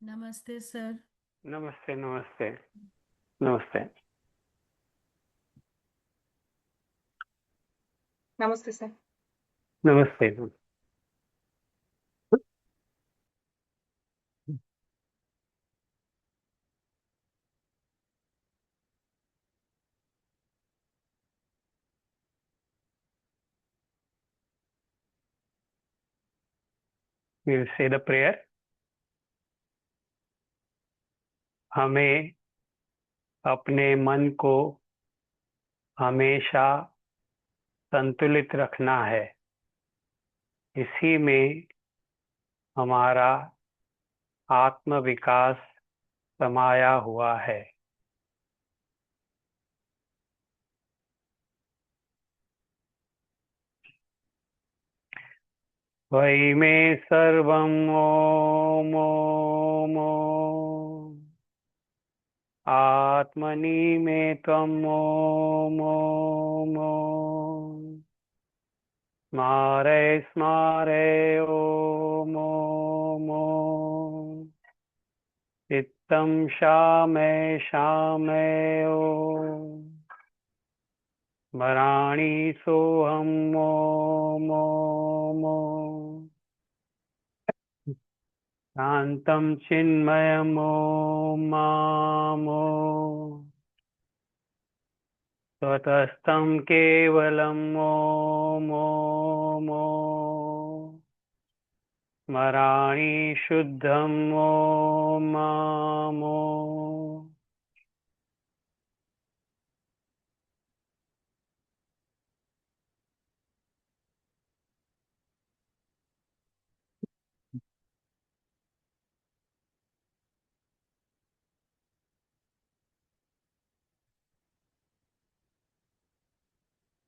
नमस्ते सर। नमस्ते नमस्ते। नमस्ते। नमस्ते सर। नमस्ते। We'll say the prayer. हमें अपने मन को हमेशा संतुलित रखना है। इसी में हमारा आत्म विकास समाया हुआ है। वही में सर्वम ओम ओम ओम। आत्मनि में त्वम ओम ओम ओम। स्मारे स्मारे ओम ओम ओम। चित्तं शामय शामय ओम। स्मराणि सोऽहं ओम ओम ओम। शान्तं चिन्मयम् ओम माम् ओम। स्वतस्तं केवलम् ओम ओम ओम। स्मराणि शुद्धम् ओम माम् ओम।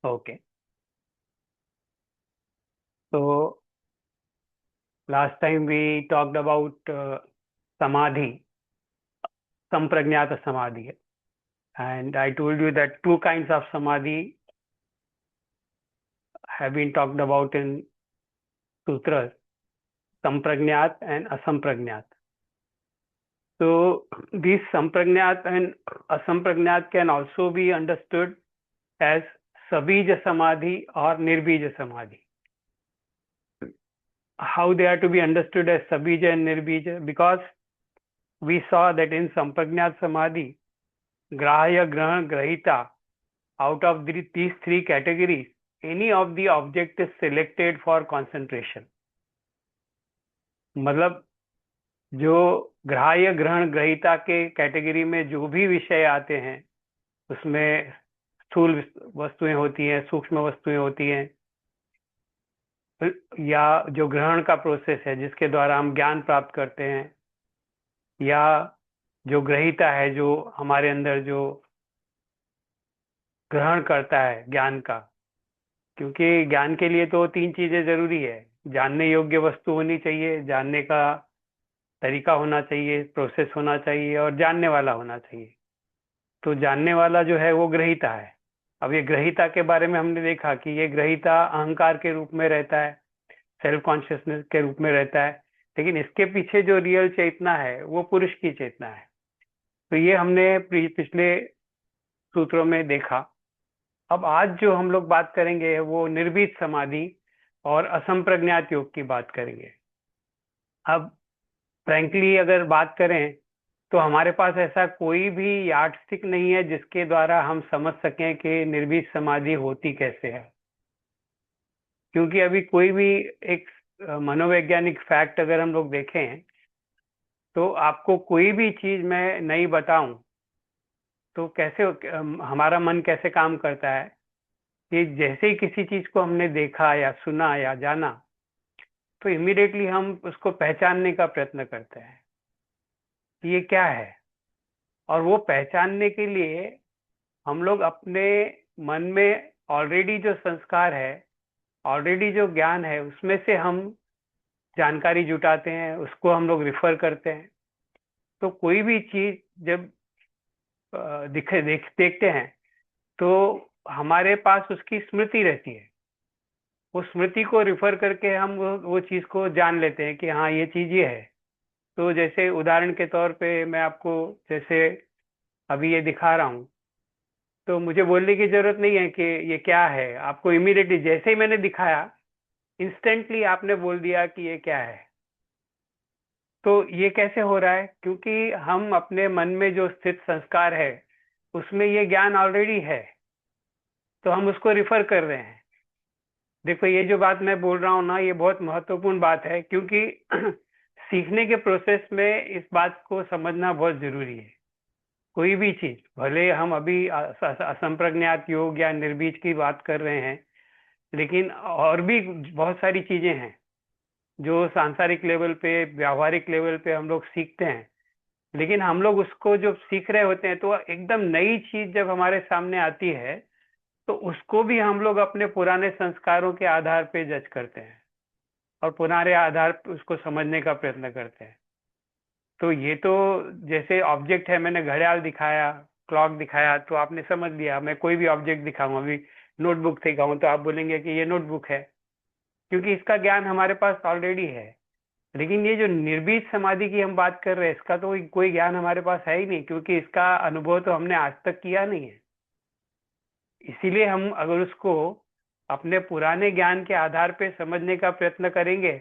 Okay. So last time we talked about samadhi, sampragnata samadhi, and I told you that two kinds of samadhi have been talked about in sutras, sampragnat and asampragnat. So these sampragnat and asampragnat can also be understood as sabija samadhi or nirbija samadhi. How they are to be understood as sabija and nirbija? Because we saw that in sampragnat samadhi, grahya, grahana, grahita, out of these three categories, any of the object is selected for concentration. मतलब जो ग्राह्य ग्रहण ग्रहीता के category में जो भी विषय आते हैं उसमें स्थूल वस्तुएं होती हैं, सूक्ष्म वस्तुएं होती हैं, या जो ग्रहण का प्रोसेस है जिसके द्वारा हम ज्ञान प्राप्त करते हैं, या जो ग्रहीता है जो हमारे अंदर जो ग्रहण करता है ज्ञान का। क्योंकि ज्ञान के लिए तो तीन चीजें जरूरी है। जानने योग्य वस्तु होनी चाहिए, जानने का तरीका होना चाहिए, प्रोसेस होना चाहिए, और जानने वाला होना चाहिए। तो जानने वाला जो है वो ग्रहीता है। अब ये ग्रहीता के बारे में हमने देखा कि ये ग्रहीता अहंकार के रूप में रहता है, सेल्फ कॉन्शियसनेस के रूप में रहता है, लेकिन इसके पीछे जो रियल चेतना है वो पुरुष की चेतना है। तो ये हमने पिछले सूत्रों में देखा। अब आज जो हम लोग बात करेंगे वो निर्भीत समाधि और असंप्रज्ञात योग की बात करेंगे। अब फ्रैंकली अगर बात करें तो हमारे पास ऐसा कोई भी यार्डस्टिक नहीं है जिसके द्वारा हम समझ सकें कि निर्भीत समाधि होती कैसे है। क्योंकि अभी कोई भी एक मनोवैज्ञानिक फैक्ट अगर हम लोग देखें तो आपको कोई भी चीज मैं नहीं बताऊं तो कैसे हमारा मन कैसे काम करता है कि जैसे ही किसी चीज को हमने देखा या सुना या जाना तो इमीडिएटली हम उसको पहचानने का प्रयत्न करते हैं कि ये क्या है। और वो पहचानने के लिए हम लोग अपने मन में ऑलरेडी जो संस्कार है, ऑलरेडी जो ज्ञान है, उसमें से हम जानकारी जुटाते हैं, उसको हम लोग रिफर करते हैं। तो कोई भी चीज जब देखते हैं तो हमारे पास उसकी स्मृति रहती है। उस स्मृति को रिफर करके हम वो चीज को जान लेते हैं कि हाँ ये चीज ये है। तो जैसे उदाहरण के तौर पे मैं आपको जैसे अभी ये दिखा रहा हूँ, तो मुझे बोलने की जरूरत नहीं है कि ये क्या है। आपको इमीडिएटली जैसे ही मैंने दिखाया, इंस्टेंटली आपने बोल दिया कि ये क्या है। तो ये कैसे हो रहा है? क्योंकि हम अपने मन में जो स्थित संस्कार है उसमें ये ज्ञान ऑलरेडी है, तो हम उसको रिफर कर रहे हैं। देखो, ये जो बात मैं बोल रहा हूँ ना, ये बहुत महत्वपूर्ण बात है, क्योंकि सीखने के प्रोसेस में इस बात को समझना बहुत जरूरी है। कोई भी चीज, भले हम अभी असंप्रज्ञात योग या निर्बीज की बात कर रहे हैं, लेकिन और भी बहुत सारी चीजें हैं जो सांसारिक लेवल पे, व्यावहारिक लेवल पे हम लोग सीखते हैं। लेकिन हम लोग उसको जो सीख रहे होते हैं, तो एकदम नई चीज जब हमारे सामने आती है, तो उसको भी हम लोग अपने पुराने संस्कारों के आधार पे जज करते हैं और पुराने आधार पे उसको समझने का प्रयत्न करते हैं। तो ये तो जैसे ऑब्जेक्ट है, मैंने घड़ियाल दिखाया, क्लॉक दिखाया, तो आपने समझ लिया। मैं कोई भी ऑब्जेक्ट दिखाऊं, अभी नोटबुक दिखाऊं, तो आप बोलेंगे कि ये नोटबुक है, क्योंकि इसका ज्ञान हमारे पास ऑलरेडी है। लेकिन ये जो निर्बीज समाधि की हम बात कर रहे हैं, इसका तो कोई ज्ञान हमारे पास है ही नहीं, क्योंकि इसका अनुभव तो हमने आज तक किया नहीं है। इसीलिए हम अगर उसको अपने पुराने ज्ञान के आधार पे समझने का प्रयत्न करेंगे,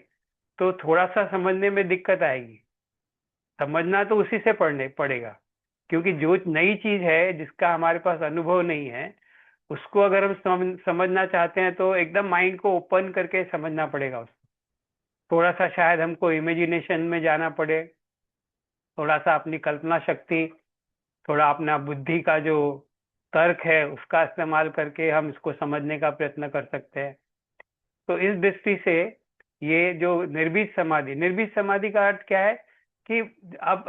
तो थोड़ा सा समझने में दिक्कत आएगी। समझना तो उसी से पढ़ने पड़ेगा, क्योंकि जो नई चीज है जिसका हमारे पास अनुभव नहीं है, उसको अगर हम समझना चाहते हैं, तो एकदम माइंड को ओपन करके समझना पड़ेगा उसको। थोड़ा सा शायद हमको इमेजिनेशन में जाना पड़े, थोड़ा सा अपनी कल्पना शक्ति, थोड़ा अपना बुद्धि का जो तर्क है उसका इस्तेमाल करके हम इसको समझने का प्रयत्न कर सकते हैं। तो इस दृष्टि से ये जो निर्बीज समाधि का अर्थ क्या है कि अब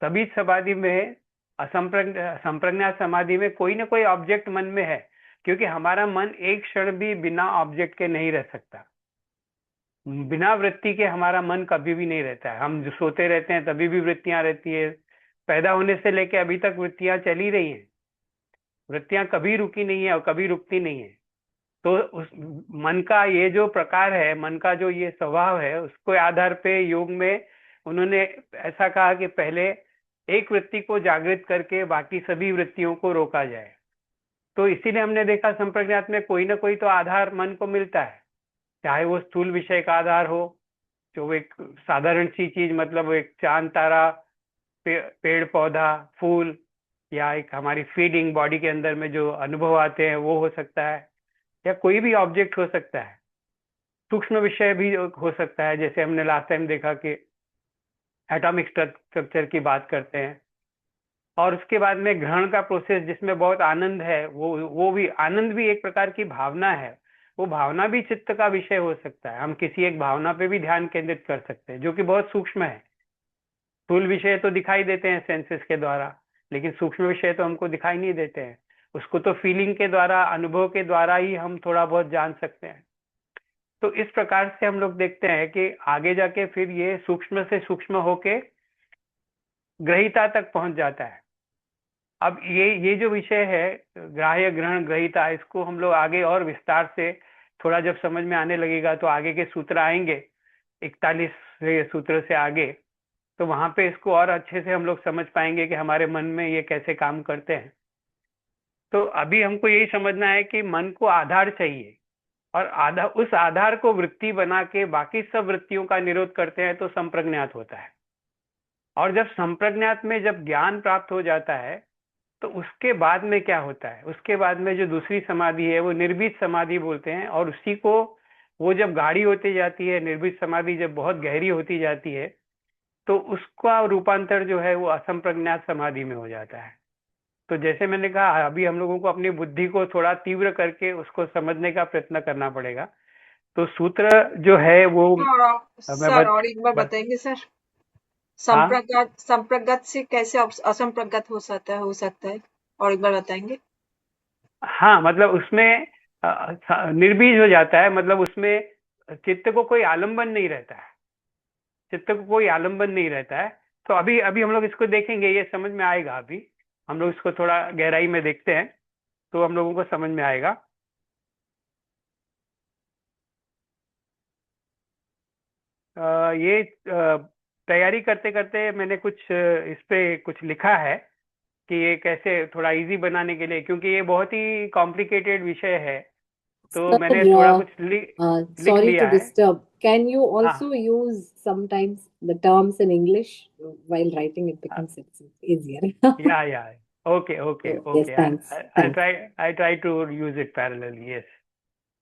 सभी समाधि में, संप्रज्ञात समाधि में कोई ना कोई ऑब्जेक्ट मन में है, क्योंकि हमारा मन एक क्षण भी बिना ऑब्जेक्ट के नहीं रह सकता। बिना वृत्ति के हमारा मन कभी भी नहीं रहता है। हम जो सोते रहते हैं तभी भी वृत्तियां रहती है, पैदा होने से लेकर अभी तक वृत्तियां चली रही हैं। वृत्तियां कभी रुकी नहीं है और कभी रुकती नहीं है। तो उस मन का ये जो प्रकार है, मन का जो ये स्वभाव है, उसके आधार पे योग में उन्होंने ऐसा कहा कि पहले एक वृत्ति को जागृत करके बाकी सभी वृत्तियों को रोका जाए। तो इसीलिए हमने देखा संप्रज्ञात में कोई ना कोई तो आधार मन को मिलता है, चाहे वो स्थूल विषय का आधार हो, जो एक साधारण सी चीज, मतलब एक चांद तारा, पेड़ पौधा, फूल, या एक हमारी फीडिंग बॉडी के अंदर में जो अनुभव आते हैं वो हो सकता है, या कोई भी ऑब्जेक्ट हो सकता है। सूक्ष्म विषय भी हो सकता है, जैसे हमने लास्ट टाइम देखा कि एटॉमिक स्ट्रक्चर की बात करते हैं। और उसके बाद में ग्रहण का प्रोसेस, जिसमें बहुत आनंद है, वो भी आनंद भी एक प्रकार की भावना है। वो भावना भी चित्त का विषय हो सकता है। हम किसी एक भावना पे भी ध्यान केंद्रित कर सकते हैं, जो कि बहुत सूक्ष्म है। स्थूल विषय तो दिखाई देते हैं सेंसेस के द्वारा, लेकिन सूक्ष्म विषय तो हमको दिखाई नहीं देते हैं। उसको तो फीलिंग के द्वारा, अनुभव के द्वारा ही हम थोड़ा बहुत जान सकते हैं। तो इस प्रकार से हम लोग देखते हैं कि आगे जाके फिर ये सूक्ष्म से सूक्ष्म होके ग्रहिता तक पहुंच जाता है। अब ये जो विषय है, ग्राह्य, ग्रहण, ग्रहिता, इसको हम लोग आगे और विस्तार से थोड़ा जब समझ में आने लगेगा, तो आगे के सूत्र आएंगे 41 सूत्र से आगे, तो वहां पे इसको और अच्छे से हम लोग समझ पाएंगे कि हमारे मन में ये कैसे काम करते हैं। तो अभी हमको यही समझना है कि मन को आधार चाहिए, और उस आधार को वृत्ति बना के बाकी सब वृत्तियों का निरोध करते हैं, तो संप्रज्ञात होता है। और जब संप्रज्ञात में जब ज्ञान प्राप्त हो जाता है, तो उसके बाद में क्या होता है? उसके बाद में जो दूसरी समाधि है, वो निर्बीज समाधि बोलते हैं। और उसी को, वो जब गाढ़ी होती जाती है, निर्बीज समाधि जब बहुत गहरी होती जाती है, तो उसका रूपांतर जो है वो असंप्रज्ञात समाधि में हो जाता है। तो जैसे मैंने कहा, अभी हम लोगों को अपनी बुद्धि को थोड़ा तीव्र करके उसको समझने का प्रयत्न करना पड़ेगा। तो सूत्र जो है वो मैं सर और एक बार बत, बताएंगे सर, हाँ संप्रगत से कैसे असंप्रगत हो सकता है और एक बार बताएंगे। हाँ, मतलब उसमें निर्बीज हो जाता है, मतलब उसमें चित्त को कोई आलंबन नहीं रहता है। चित्त को कोई आलंबन नहीं रहता है। तो अभी अभी हम लोग इसको देखेंगे, ये समझ में आएगा। अभी हम लोग इसको थोड़ा गहराई में देखते हैं, तो हम लोगों को समझ में आएगा। ये तैयारी करते करते मैंने कुछ इस पे कुछ लिखा है कि ये कैसे थोड़ा इजी बनाने के लिए, क्योंकि ये बहुत ही कॉम्प्लिकेटेड विषय है, तो Sir, मैंने थोड़ा कुछ लिख sorry to लिया है। disturb. Can you also हाँ, use sometimes the terms in English while writing? It becomes easier. yeah. Okay. So, yes, thanks. Thanks. I try to use it parallelly. Yes.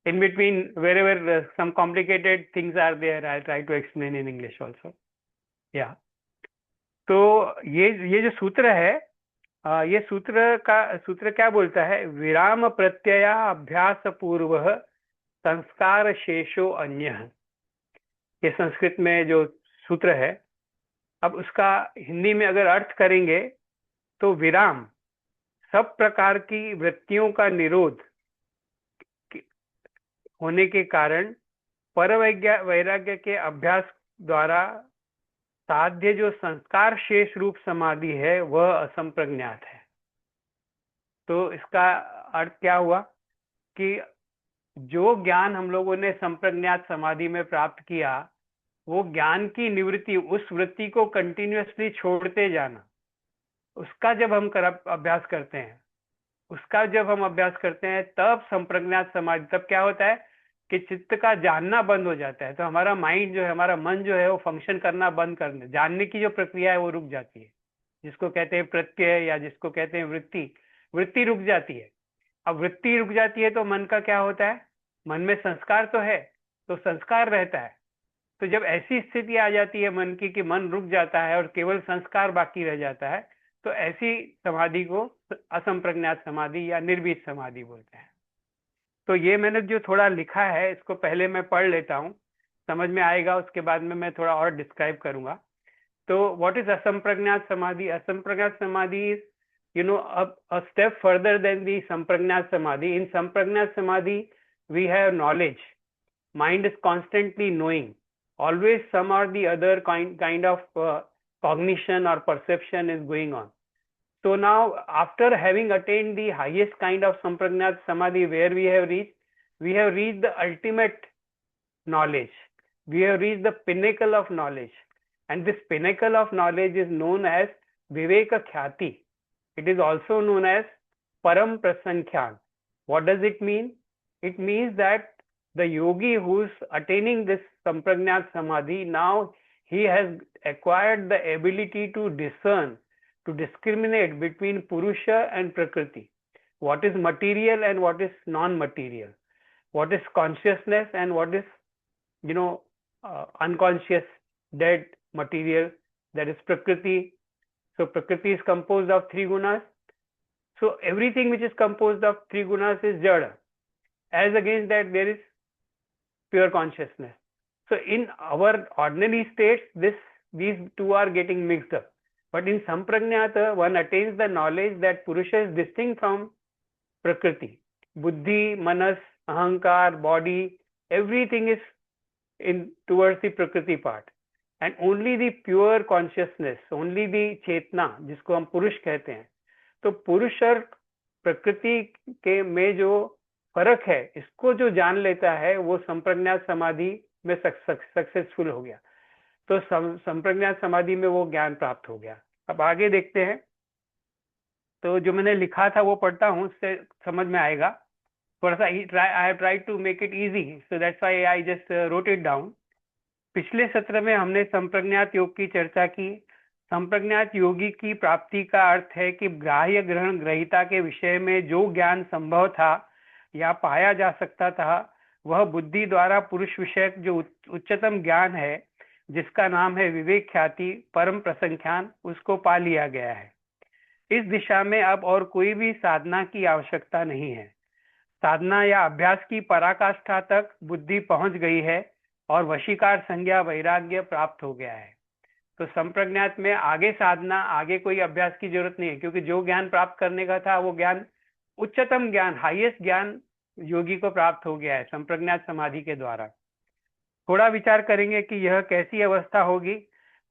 In between, wherever some complicated things are there, I try to explain in English also. Yeah. तो ये जो सूत्र है, ये सूत्र क्या बोलता है? विराम प्रत्यया अभ्यास पूर्व संस्कार शेषो अन्य। ये संस्कृत में जो सूत्र है, अब उसका हिंदी में अगर अर्थ करेंगे तो विराम, सब प्रकार की वृत्तियों का निरोध होने के कारण पर वैराग्य के अभ्यास द्वारा साध्य जो संस्कार शेष रूप समाधि है वह असंप्रज्ञात है। तो इसका अर्थ क्या हुआ कि जो ज्ञान हम लोगों ने संप्रज्ञात समाधि में प्राप्त किया, वो ज्ञान की निवृत्ति, उस वृत्ति को कंटिन्यूअसली छोड़ते जाना, उसका जब हम अभ्यास करते हैं, तब संप्रज्ञात समाधि, तब क्या होता है कि चित्त का जानना बंद हो जाता है। तो हमारा माइंड जो है, हमारा मन जो है, वो फंक्शन करना बंद करने, जानने की जो प्रक्रिया है वो रुक जाती है, जिसको कहते हैं प्रत्यय या जिसको कहते हैं वृत्ति रुक जाती है। अब वृत्ति रुक जाती है तो मन का क्या होता है? मन में संस्कार तो है, तो संस्कार रहता है। तो जब ऐसी स्थिति आ जाती है मन की कि मन रुक जाता है और केवल संस्कार बाकी रह जाता है, तो ऐसी समाधि को असंप्रज्ञात समाधि या निर्वीत समाधि बोलते हैं। तो ये मैंने जो थोड़ा लिखा है, इसको पहले मैं पढ़ लेता हूँ, समझ में आएगा, उसके बाद में मैं थोड़ा और डिस्क्राइब करूंगा। तो व्हाट इज असंप्रज्ञात समाधि? असंप्रज्ञात समाधि is a step further than the sampragnat samadhi. In sampragnat samadhi we have knowledge, mind is constantly knowing, always some or the other kind of cognition or perception is going on. So now, after having attained the highest kind of sampragnat samadhi, where we have reached the ultimate knowledge, we have reached the pinnacle of knowledge, and this pinnacle of knowledge is known as viveka khyati. It is also known as param prasankhyan. What does it mean? It means that the yogi who is attaining this sampragnat samadhi, now he has acquired the ability to discern, to discriminate between purusha and prakriti, what is material and what is non-material, what is consciousness and what is unconscious dead material, that is prakriti. So prakriti is composed of three gunas. So everything which is composed of three gunas is jada. As against that, there is pure consciousness. So in our ordinary states, these two are getting mixed up. But in sampragnata, one attains the knowledge that purusha is distinct from prakriti. Buddhi, manas, ahankar, body, everything is towards the prakriti part. And only the pure consciousness, only the चेतना, जिसको हम पुरुष कहते हैं, तो पुरुष और प्रकृति के में जो फर्क है, इसको जो जान लेता है, वो संप्रज्ञात समाधि में सक्सेसफुल हो गया। तो संप्रज्ञात समाधि में वो ज्ञान प्राप्त हो गया। अब आगे देखते हैं। तो जो मैंने लिखा था वो पढ़ता हूँ, उससे समझ में आएगा थोड़ा सा। I have tried to make it easy, so that's why I just wrote it down. पिछले सत्र में हमने संप्रज्ञात योग की चर्चा की। संप्रज्ञात योगी की प्राप्ति का अर्थ है कि ग्राह्य ग्रहण ग्रहिता के विषय में जो ज्ञान संभव था या पाया जा सकता था, वह बुद्धि द्वारा पुरुष विषयक जो उच्चतम ज्ञान है, जिसका नाम है विवेक ख्याति, परम प्रसंख्यान, उसको पा लिया गया है। इस दिशा में अब और कोई भी साधना की आवश्यकता नहीं है। साधना या अभ्यास की पराकाष्ठा तक बुद्धि पहुंच गई है और वशीकार संज्ञा वैराग्य प्राप्त हो गया है। तो संप्रज्ञात में आगे साधना, आगे कोई अभ्यास की जरूरत नहीं है, क्योंकि जो ज्ञान प्राप्त करने का था वो ज्ञान, उच्चतम ज्ञान, हाईएस्ट ज्ञान योगी को प्राप्त हो गया है संप्रज्ञात समाधि के द्वारा। थोड़ा विचार करेंगे कि यह कैसी अवस्था होगी।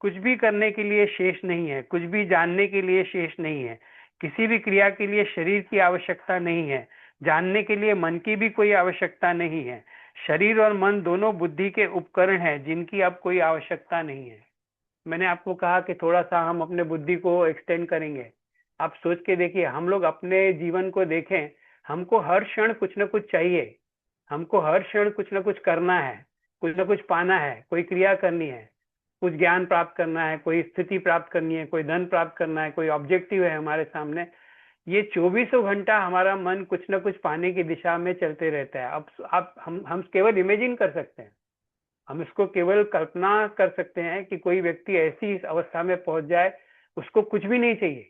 कुछ भी करने के लिए शेष नहीं है, कुछ भी जानने के लिए शेष नहीं है, किसी भी क्रिया के लिए शरीर की आवश्यकता नहीं है, जानने के लिए मन की भी कोई आवश्यकता नहीं है। शरीर और मन दोनों बुद्धि के उपकरण हैं, जिनकी अब कोई आवश्यकता नहीं है। मैंने आपको कहा कि थोड़ा सा हम अपने बुद्धि को एक्सटेंड करेंगे। आप सोच के देखिए, हम लोग अपने जीवन को देखें, हमको हर क्षण कुछ ना कुछ चाहिए, हमको हर क्षण कुछ ना कुछ करना है, कुछ ना कुछ पाना है, कोई क्रिया करनी है, कुछ ज्ञान प्राप्त करना है, कोई स्थिति प्राप्त करनी है, कोई धन प्राप्त करना है, कोई ऑब्जेक्टिव है हमारे सामने। ये 24 घंटा हमारा मन कुछ ना कुछ पाने की दिशा में चलते रहता है। अब आप हम केवल इमेजिन कर सकते हैं, हम इसको केवल कल्पना कर सकते हैं कि कोई व्यक्ति ऐसी इस अवस्था में पहुंच जाए, उसको कुछ भी नहीं चाहिए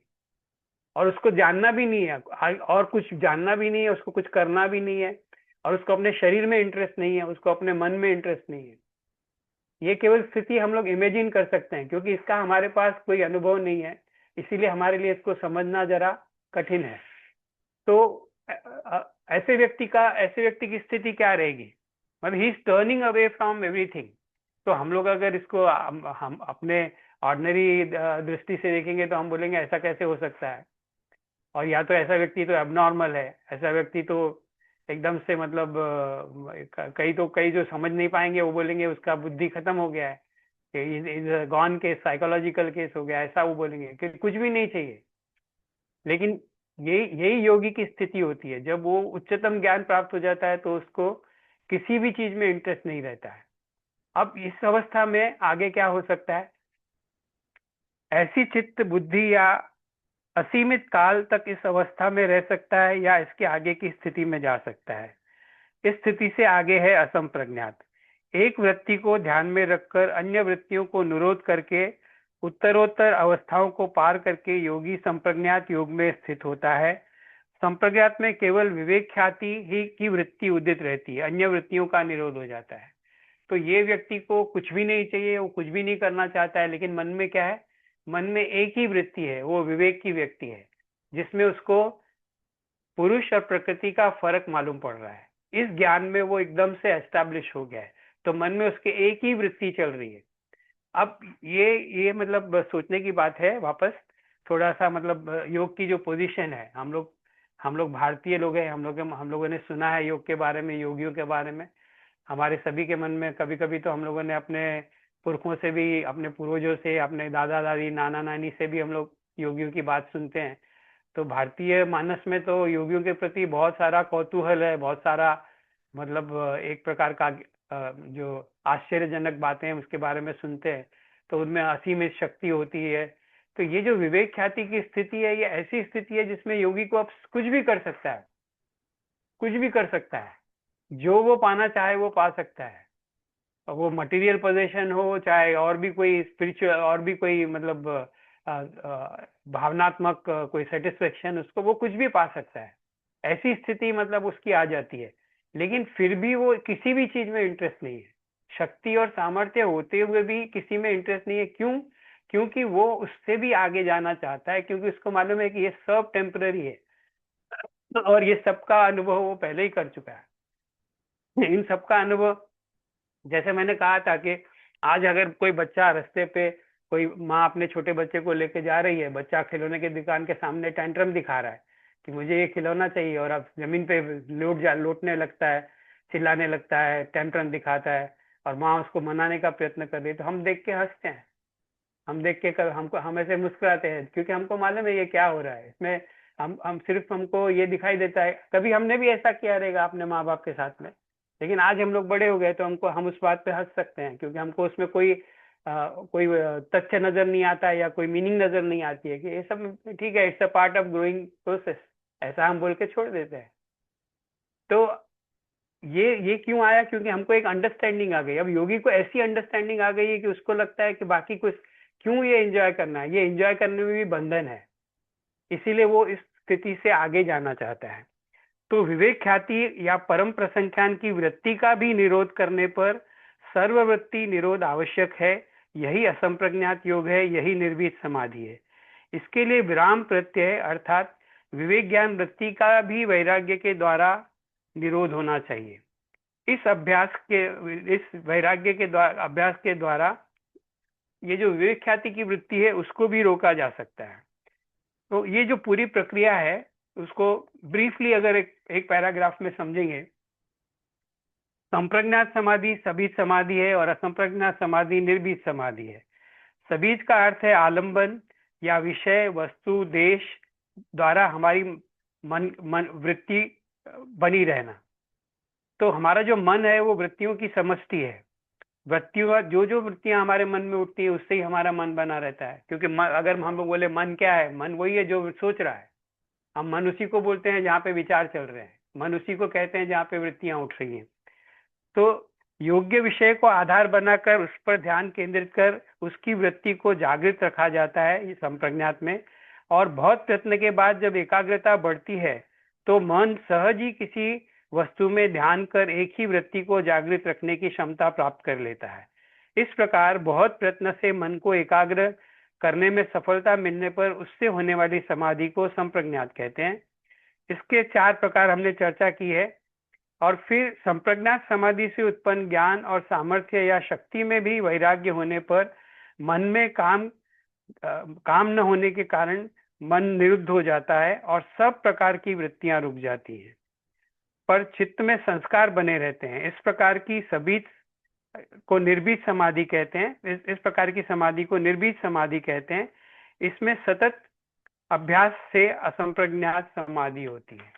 और उसको जानना भी नहीं है, और कुछ जानना भी नहीं है, उसको कुछ करना भी नहीं है, और उसको अपने शरीर में इंटरेस्ट नहीं है, उसको अपने मन में इंटरेस्ट नहीं है। ये केवल स्थिति हम लोग इमेजिन कर सकते हैं, क्योंकि इसका हमारे पास कोई अनुभव नहीं है, इसीलिए हमारे लिए इसको समझना जरा कठिन है। तो ऐसे व्यक्ति की स्थिति क्या रहेगी? मतलब he is turning away from everything. तो हम लोग अगर इसको हम अपने ऑर्डिनरी दृष्टि से देखेंगे तो हम बोलेंगे ऐसा कैसे हो सकता है, और या तो ऐसा व्यक्ति तो एबनॉर्मल है, ऐसा व्यक्ति तो एकदम से मतलब कई जो समझ नहीं पाएंगे वो बोलेंगे उसका बुद्धि खत्म हो गया है, is gone case, psychological case हो गया, ऐसा वो बोलेंगे कि कुछ भी नहीं चाहिए। लेकिन यही योगी की स्थिति होती है, जब वो उच्चतम ज्ञान प्राप्त हो जाता है तो उसको किसी भी चीज में इंटरेस्ट नहीं रहता है। अब इस अवस्था में आगे क्या हो सकता है? ऐसी चित्त बुद्धि या असीमित काल तक इस अवस्था में रह सकता है या इसके आगे की स्थिति में जा सकता है। इस स्थिति से आगे है असंप्रज्ञात। एक वृत्ति को ध्यान में रखकर अन्य वृत्तियों को निरोध करके उत्तरोत्तर अवस्थाओं को पार करके योगी संप्रज्ञात योग में स्थित होता है। संप्रज्ञात में केवल विवेक ख्याति ही की वृत्ति उदित रहती है, अन्य वृत्तियों का निरोध हो जाता है। तो ये व्यक्ति को कुछ भी नहीं चाहिए, वो कुछ भी नहीं करना चाहता है, लेकिन मन में क्या है? मन में एक ही वृत्ति है, वो विवेक की व्यक्ति है, जिसमें उसको पुरुष और प्रकृति का फर्क मालूम पड़ रहा है। इस ज्ञान में वो एकदम से एस्टैब्लिश हो गया है, तो मन में उसके एक ही वृत्ति चल रही है। अब ये मतलब सोचने की बात है, वापस थोड़ा सा मतलब योग की जो पोजीशन है, हम लोग भारतीय लोग हैं, हम लोगों ने सुना है योग के बारे में, योगियों के बारे में। हमारे सभी के मन में कभी कभी तो हम लोगों ने अपने पुरखों से भी, अपने पूर्वजों से, अपने दादा दादी नाना नानी से भी हम लोग योगियों की बात सुनते हैं। तो भारतीय मानस में तो योगियों के प्रति बहुत सारा कौतूहल है, बहुत सारा मतलब एक प्रकार का जो आश्चर्यजनक बातें हैं उसके बारे में सुनते हैं, तो उनमें असीमित शक्ति होती है। तो ये जो विवेक ख्याति की स्थिति है, ये ऐसी स्थिति है जिसमें योगी को अब कुछ भी कर सकता है, कुछ भी कर सकता है, जो वो पाना चाहे वो पा सकता है। वो मटेरियल पोजीशन हो, चाहे और भी कोई स्पिरिचुअल, और भी कोई मतलब भावनात्मक कोई सेटिस्फेक्शन, उसको वो कुछ भी पा सकता है। ऐसी स्थिति मतलब उसकी आ जाती है, लेकिन फिर भी वो किसी भी चीज में इंटरेस्ट नहीं है। शक्ति और सामर्थ्य होते हुए भी किसी में इंटरेस्ट नहीं है। क्यों? क्योंकि वो उससे भी आगे जाना चाहता है, क्योंकि उसको मालूम है कि ये सब टेम्पररी है, और ये सबका अनुभव वो पहले ही कर चुका है। इन सबका अनुभव, जैसे मैंने कहा था कि आज अगर कोई बच्चा रास्ते पे, कोई माँ अपने छोटे बच्चे को लेके जा रही है, बच्चा खिलौने की दुकान के सामने टेंट्रम दिखा रहा है कि मुझे ये खिलौना चाहिए, और अब जमीन पे लौटने लगता है, चिल्लाने लगता है, टेंट्रम दिखाता है, और माँ उसको मनाने का प्रयत्न कर रही है, तो हम देख के हंसते हैं, हम देख के हम ऐसे मुस्कुराते हैं, क्योंकि हमको मालूम है ये क्या हो रहा है इसमें। हम सिर्फ, हमको ये दिखाई देता है, कभी हमने भी ऐसा किया रहेगा अपने माँ बाप के साथ में, लेकिन आज हम लोग बड़े हो गए तो हम उस बात पे हंस सकते हैं, क्योंकि हमको उसमें कोई तथ्य नजर नहीं आता है, या कोई मीनिंग नजर नहीं आती है कि ये सब ठीक है, it's a part of growing process, ऐसा हम बोल के छोड़ देते हैं। तो ये क्यों आया? क्योंकि हमको एक अंडरस्टैंडिंग आ गई। अब योगी को ऐसी अंडरस्टैंडिंग आ गई है कि उसको लगता है कि बाकी कुछ क्यों ये एंजॉय करना है, ये एंजॉय करने में भी बंधन है, इसीलिए वो इस स्थिति से आगे जाना चाहता है। तो विवेक ख्याति या परम प्रसंख्यान की वृत्ति का भी निरोध करने पर सर्ववृत्ति निरोध आवश्यक है। यही असंप्रज्ञात योग है, यही निर्भीत समाधि है। इसके लिए विराम प्रत्यय अर्थात विवेक ज्ञान वृत्ति का भी वैराग्य के द्वारा निरोध होना चाहिए। इस वैराग्य के द्वारा, अभ्यास के द्वारा ये जो विवेक ख्याति की वृत्ति है उसको भी रोका जा सकता है। तो ये जो पूरी प्रक्रिया है उसको ब्रीफली अगर एक पैराग्राफ में समझेंगे, संप्रज्ञात समाधि सभी समाधि है और असंप्रज्ञात समाधि निर्भीत समाधि है। सबीज का अर्थ है आलंबन या विषय, वस्तु, देश द्वारा हमारी मन वृत्ति बनी रहना। तो हमारा जो मन है वो वृत्तियों की समष्टि है। वृत्तियों, जो जो वृत्तियां हमारे मन में उठती है उससे ही हमारा मन बना रहता है। क्योंकि अगर हम लोग बोले मन क्या है, मन वही है जो सोच रहा है। हम मन उसी को बोलते हैं जहाँ पे विचार चल रहे हैं, मन उसी को कहते हैं जहाँ पे वृत्तियां उठ रही हैं। तो योग्य विषय को आधार बनाकर उस पर ध्यान केंद्रित कर उसकी वृत्ति को जागृत रखा जाता है इस संप्रज्ञात में। और बहुत प्रयत्न के बाद जब एकाग्रता बढ़ती है तो मन सहज ही किसी वस्तु में ध्यान कर एक ही वृत्ति को जागृत रखने की क्षमता प्राप्त कर लेता है। इस प्रकार बहुत प्रयत्न से मन को एकाग्र करने में सफलता मिलने पर उससे होने वाली समाधि को संप्रज्ञात कहते हैं। इसके 4 प्रकार हमने चर्चा की है। और फिर संप्रज्ञात समाधि से उत्पन्न ज्ञान और सामर्थ्य या शक्ति में भी वैराग्य होने पर मन में काम न होने के कारण मन निरुद्ध हो जाता है और सब प्रकार की वृत्तियां रुक जाती हैं, पर चित्त में संस्कार बने रहते हैं। इस प्रकार की सबीज को निर्बीज समाधि कहते हैं। इस प्रकार की समाधि को निर्बीज समाधि कहते हैं। इसमें सतत अभ्यास से असंप्रज्ञात समाधि होती है।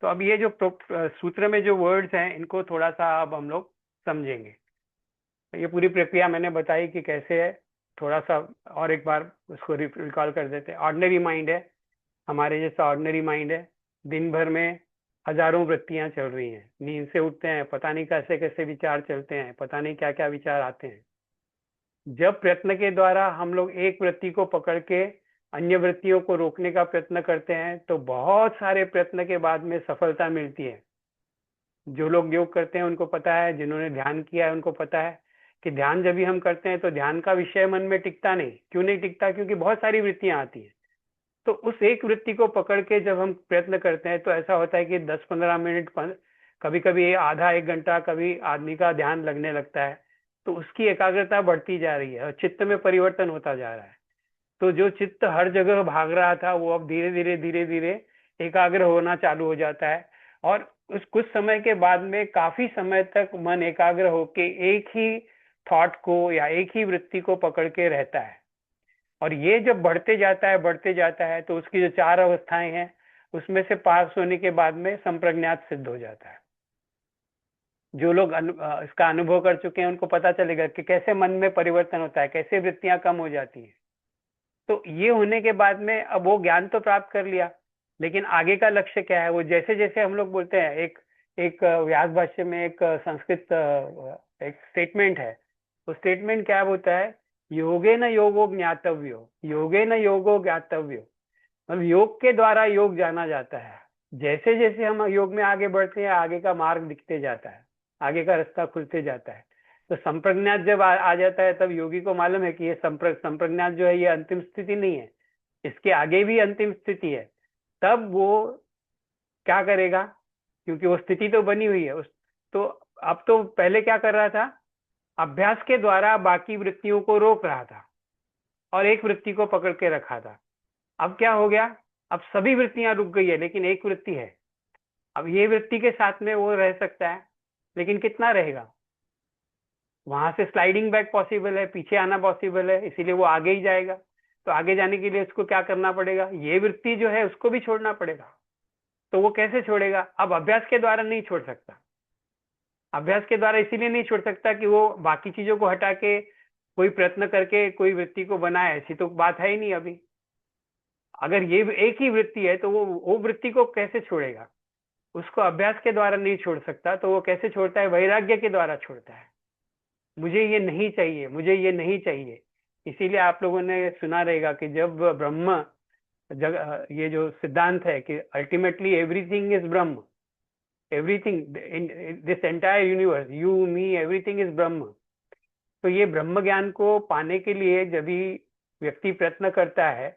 तो अब ये जो सूत्र में जो वर्ड्स हैं इनको थोड़ा सा अब हम लोग समझेंगे। ये पूरी प्रक्रिया मैंने बताई कि कैसे है, थोड़ा सा और एक बार उसको रिकॉल कर देते हैं। ऑर्डिनरी माइंड है, हमारे जैसा ऑर्डिनरी माइंड है। दिन भर में हजारों वृत्तियां चल रही हैं। नींद से उठते हैं, पता नहीं कैसे कैसे विचार चलते हैं, पता नहीं क्या क्या विचार आते हैं। जब प्रयत्न के द्वारा हम लोग एक वृत्ति को पकड़ के अन्य वृत्तियों को रोकने का प्रयत्न करते हैं तो बहुत सारे प्रयत्न के बाद में सफलता मिलती है। जो लोग योग करते हैं उनको पता है, जिन्होंने ध्यान किया है उनको पता है कि ध्यान जब भी हम करते हैं तो ध्यान का विषय मन में टिकता नहीं। क्यों नहीं टिकता? क्योंकि बहुत सारी वृत्तियां आती हैं। तो उस एक वृत्ति को पकड़ के जब हम प्रयत्न करते हैं तो ऐसा होता है कि 10-15 मिनट, कभी कभी आधा 1 घंटा कभी आदमी का ध्यान लगने लगता है। तो उसकी एकाग्रता बढ़ती जा रही है और चित्त में परिवर्तन होता जा रहा है। तो जो चित्त हर जगह भाग रहा था वो अब धीरे धीरे एकाग्र होना चालू हो जाता है। और उस कुछ समय के बाद में काफी समय तक मन एकाग्र होके एक ही थॉट को या एक ही वृत्ति को पकड़ के रहता है। और ये जब बढ़ते जाता है तो उसकी जो 4 अवस्थाएं हैं उसमें से पास होने के बाद में संप्रज्ञात सिद्ध हो जाता है। जो लोग इसका अनुभव कर चुके हैं उनको पता चलेगा कि कैसे मन में परिवर्तन होता है, कैसे वृत्तियां कम हो जाती हैं। तो ये होने के बाद में अब वो ज्ञान तो प्राप्त कर लिया, लेकिन आगे का लक्ष्य क्या है? वो जैसे जैसे हम लोग बोलते हैं, एक व्यास भाष्य में एक संस्कृत एक स्टेटमेंट है। वो स्टेटमेंट क्या होता है? योगे न योगो ज्ञातव्यो, योगे न योगो ज्ञातव्यो। मतलब योग के द्वारा योग जाना जाता है। जैसे जैसे हम योग में आगे बढ़ते हैं आगे का मार्ग दिखते जाता है, आगे का रास्ता खुलते जाता है। तो संप्रज्ञात जब आ जाता है तब योगी को मालूम है कि ये संप्रज्ञात जो है ये अंतिम स्थिति नहीं है, इसके आगे भी अंतिम स्थिति है। तब वो क्या करेगा? क्योंकि वो स्थिति तो बनी हुई है उस, तो अब तो पहले क्या कर रहा था? अभ्यास के द्वारा बाकी वृत्तियों को रोक रहा था और एक वृत्ति को पकड़ के रखा था। अब क्या हो गया? अब सभी वृत्तियां रुक गई है लेकिन एक वृत्ति है। अब ये वृत्ति के साथ में वो रह सकता है, लेकिन कितना रहेगा? वहां से स्लाइडिंग बैक पॉसिबल है, पीछे आना पॉसिबल है, इसीलिए वो आगे ही जाएगा। तो आगे जाने के लिए उसको क्या करना पड़ेगा? ये वृत्ति जो है उसको भी छोड़ना पड़ेगा। तो वो कैसे छोड़ेगा? अब अभ्यास के द्वारा नहीं छोड़ सकता। अभ्यास के द्वारा इसीलिए नहीं छोड़ सकता कि वो बाकी चीजों को हटा के कोई प्रयत्न करके कोई वृत्ति को बनाए, ऐसी तो बात है ही नहीं अभी। अगर ये एक ही वृत्ति है तो वो वृत्ति को कैसे छोड़ेगा? उसको अभ्यास के द्वारा नहीं छोड़ सकता। तो वो कैसे छोड़ता है? वैराग्य के द्वारा छोड़ता है। मुझे ये नहीं चाहिए, मुझे ये नहीं चाहिए। इसीलिए आप लोगों ने सुना रहेगा कि जब ब्रह्म ये जो सिद्धांत है कि ultimately everything is Brahma, everything in this entire universe, you me everything is ब्रह्म। तो ये ब्रह्म ज्ञान को पाने के लिए जब भी व्यक्ति प्रयत्न करता है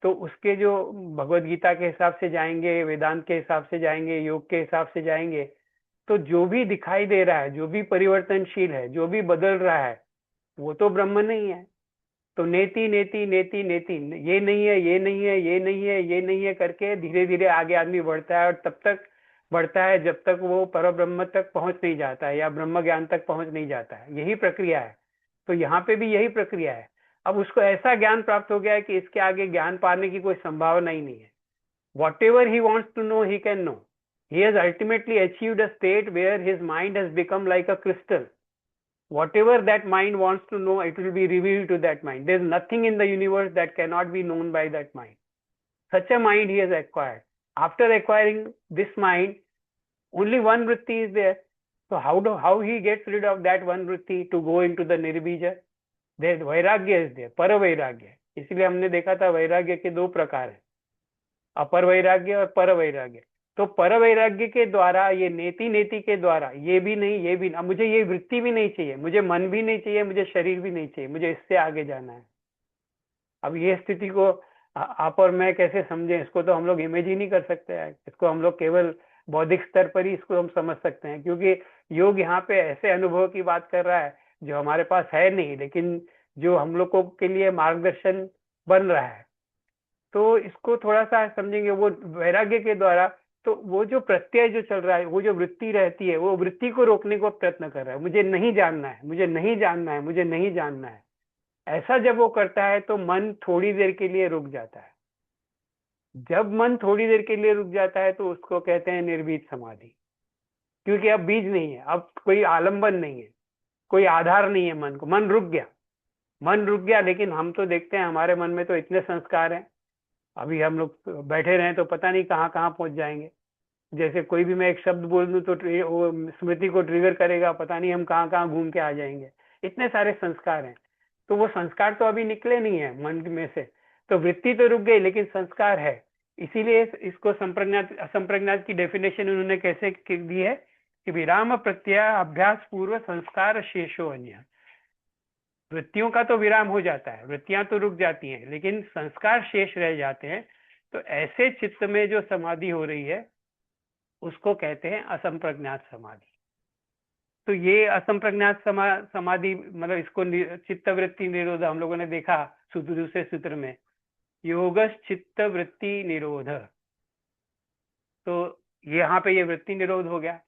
तो उसके जो भगवत गीता के हिसाब से जाएंगे, वेदांत के हिसाब से जाएंगे, योग के हिसाब से जाएंगे, तो जो भी दिखाई दे रहा है, जो भी परिवर्तनशील है, जो भी बदल रहा है, वो तो ब्रह्म नहीं है। तो नेति नेति नेति नेति, ये नहीं है, ये नहीं है, ये नहीं है, ये नहीं है करके धीरे धीरे आगे आदमी बढ़ता है और तब तक बढ़ता है जब तक वो परब्रह्म तक पहुंच नहीं जाता है या ब्रह्म ज्ञान तक पहुंच नहीं जाता है। यही प्रक्रिया है। तो यहाँ पे भी यही प्रक्रिया है। अब उसको ऐसा ज्ञान प्राप्त हो गया है कि इसके आगे ज्ञान पाने की कोई संभावना ही नहीं है. Whatever he wants to know, he can know. He has ultimately achieved a state where his mind has become like a crystal. Whatever that mind wants to know, it will be revealed to that mind. There is nothing in the universe that cannot be known by that mind. Such a mind he has acquired. After acquiring this mind, only one vritti is there. So how he gets rid of that one vritti to go into the nirbija? There vairagya is there, para vairagya. इसलिए हमने देखा था वैराग्य के दो प्रकार है, अपर वैराग्य और पर वैराग्य. तो पर वैराग्य के द्वारा, ये नेति नेति के द्वारा, ये भी नहीं ये भी नहीं, मुझे ये वृत्ति भी नहीं चाहिए, मुझे मन भी नहीं चाहिए, मुझे शरीर भी नहीं चाहिए, मुझे इससे आगे जाना है. अब ये स्थिति को आप और मैं कैसे समझें, इसको तो हम लोग इमेज ही नहीं कर सकते हैं. इसको हम लोग केवल बौद्धिक स्तर पर ही इसको हम समझ सकते हैं, क्योंकि योग यहाँ पे ऐसे अनुभव की बात कर रहा है जो हमारे पास है नहीं, लेकिन जो हम लोगों के लिए मार्गदर्शन बन रहा है. तो इसको थोड़ा सा समझेंगे. वो वैराग्य के द्वारा, तो वो जो प्रत्यय जो चल रहा है, वो जो वृत्ति रहती है, वो वृत्ति को रोकने को प्रयत्न कर रहा है. मुझे नहीं जानना है, मुझे नहीं जानना है, मुझे नहीं जानना है. ऐसा जब वो करता है तो मन थोड़ी देर के लिए रुक जाता है. जब मन थोड़ी देर के लिए रुक जाता है तो उसको कहते हैं निर्भीत समाधि. क्योंकि अब बीज नहीं है, अब कोई आलंबन नहीं है, कोई आधार नहीं है मन को. मन रुक गया, मन रुक गया. लेकिन हम तो देखते हैं हमारे मन में तो इतने संस्कार हैं, अभी हम लोग बैठे रहें तो पता नहीं कहाँ कहाँ पहुंच जाएंगे. जैसे कोई भी मैं एक शब्द बोल दूं तो वो स्मृति को ट्रिगर करेगा, पता नहीं हम कहाँ कहाँ घूम के आ जाएंगे. इतने सारे संस्कार हैं. तो वो संस्कार तो अभी निकले नहीं है मन में से. तो वृत्ति तो रुक गई, लेकिन संस्कार है. इसीलिए इसको संप्रज्ञात असंप्रज्ञात की डेफिनेशन उन्होंने कैसे दी है कि विराम प्रत्यय अभ्यास पूर्व संस्कार शेषो अन्य. वृत्तियों का तो विराम हो जाता है, वृत्तियां तो रुक जाती हैं, लेकिन संस्कार शेष रह जाते हैं. तो ऐसे चित्त में जो समाधि हो रही है उसको कहते हैं असंप्रज्ञात समाधि. तो ये असंप्रज्ञात समाधि मतलब इसको चित्त वृत्ति निरोध हम लोगों ने देखा दूसरे सूत्र में, योगश चित्त वृत्ति निरोध. तो यहाँ पे ये वृत्ति निरोध हो गया.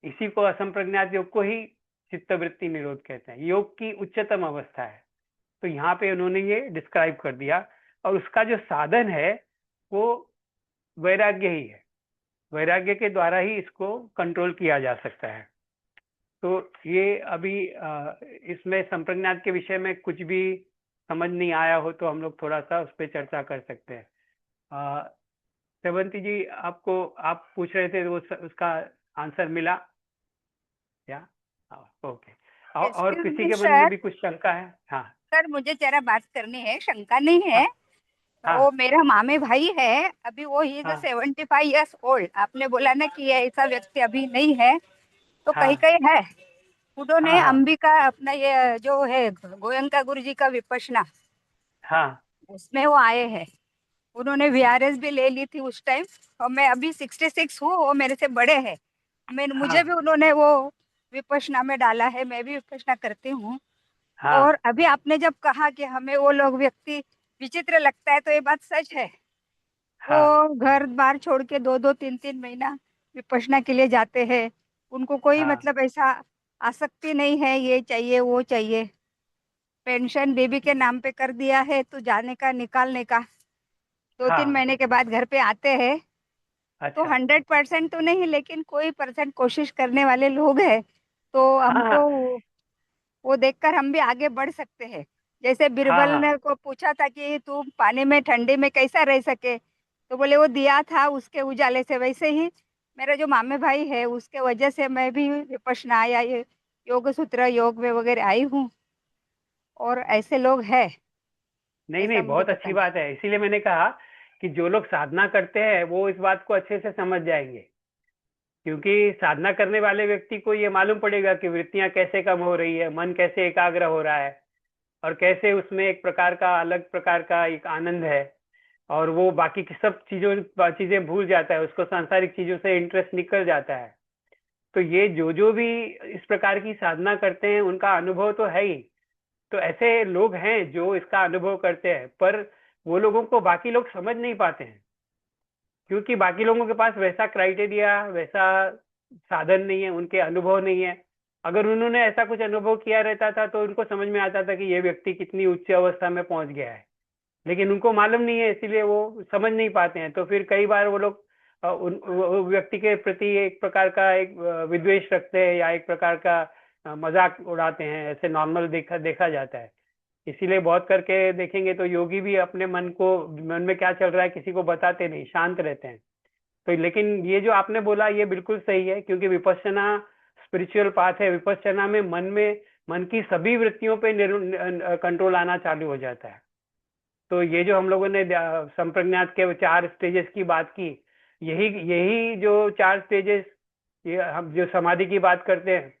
इसी को असंप्रज्ञात योग को ही चित्त वृत्ति निरोध कहते हैं. योग की उच्चतम अवस्था है. तो यहाँ पे उन्होंने ये डिस्क्राइब कर दिया. और उसका जो साधन है वो वैराग्य ही है. वैराग्य के द्वारा ही इसको कंट्रोल किया जा सकता है. तो ये अभी इसमें संप्रज्ञात के विषय में कुछ भी समझ नहीं आया हो तो हम लोग थोड़ा सा उस पर चर्चा कर सकते हैं. सेवंती जी, आपको आप पूछ रहे थे, वो उसका आंसर मिला क्या? ओके. और Excuse किसी me, के मन में sir. भी कुछ शंका है? हाँ सर मुझे जरा बात करनी है, शंका नहीं है. हाँ वो मेरा मामे भाई है, अभी वो ही हाँ 75 ईयर्स ओल्ड. आपने बोला ना कि ये ऐसा व्यक्ति अभी नहीं है, तो कहीं हाँ कहीं है. उन्होंने हाँ अंबिका अपना ये जो है गोयंका गुरु जी का विपश्यना, हाँ उसमें वो आए हैं. उन्होंने वीआरएस भी ले ली थी उस टाइम. और मैं अभी 66 हूँ, वो मेरे से बड़े हैं. मुझे भी हाँ उन्होंने वो विपश्यना में डाला है, मैं भी विपश्यना करती हूँ. हाँ और अभी आपने जब कहा कि हमें वो लोग व्यक्ति विचित्र लगता है, तो ये बात सच है. हाँ वो घर बार छोड़ के 2-2 3-3 महीना विपश्यना के लिए जाते हैं. उनको कोई हाँ मतलब ऐसा आसक्ति नहीं है ये चाहिए वो चाहिए. पेंशन बीबी के नाम पे कर दिया है, तो जाने का निकालने का 2-3 हाँ. महीने के बाद घर पे आते हैं. तो अच्छा. 100% तो नहीं, लेकिन कोई परसेंट कोशिश करने वाले लोग हैं. तो हाँ हमको वो देखकर हम भी आगे बढ़ सकते हैं. जैसे हाँ बिरबल हाँ ने को पूछा था कि तू पानी में ठंडी में कैसा रह सके, तो बोले वो दिया था उसके उजाले से. वैसे ही मेरा जो मामे भाई है उसके वजह से मैं भी विपश्यना या ये योग सूत्र योग में वगैरह आई हूँ. और ऐसे लोग हैं, नहीं ऐसा नहीं, मुझे बहुत पता अच्छी है. बात है. इसीलिए मैंने कहा कि जो लोग साधना करते हैं वो इस बात को अच्छे से समझ जाएंगे, क्योंकि साधना करने वाले व्यक्ति को ये मालूम पड़ेगा कि वृत्तियां कैसे कम हो रही है, मन कैसे एकाग्र हो रहा है, और कैसे उसमें एक प्रकार का अलग प्रकार का एक आनंद है, और वो बाकी की सब चीजें भूल जाता है, उसको सांसारिक चीजों से इंटरेस्ट निकल जाता है. तो ये जो भी इस प्रकार की साधना करते हैं उनका अनुभव तो है ही. तो ऐसे लोग हैं जो इसका अनुभव करते हैं, पर वो लोगों को बाकी लोग समझ नहीं पाते हैं, क्योंकि बाकी लोगों के पास वैसा क्राइटेरिया, वैसा साधन नहीं है, उनके अनुभव नहीं है. अगर उन्होंने ऐसा कुछ अनुभव किया रहता था तो उनको समझ में आता था कि ये व्यक्ति कितनी उच्च अवस्था में पहुंच गया है, लेकिन उनको मालूम नहीं है, इसीलिए वो समझ नहीं पाते हैं। तो फिर कई बार वो लोग वो व्यक्ति के प्रति एक प्रकार का एक विद्वेष रखते हैं या एक प्रकार का मजाक उड़ाते हैं, ऐसे नॉर्मल देखा जाता है। इसीलिए बहुत करके देखेंगे तो योगी भी अपने मन में क्या चल रहा है किसी को बताते नहीं, शांत रहते हैं। तो लेकिन ये जो आपने बोला ये बिल्कुल सही है, क्योंकि विपश्यना स्पिरिचुअल पाथ है। विपश्यना में मन की सभी वृत्तियों पे कंट्रोल आना चालू हो जाता है। तो ये जो हम लोगों ने संप्रज्ञात के 4 स्टेजेस की बात की, यही जो 4 स्टेजेस, ये हम जो समाधि की बात करते हैं,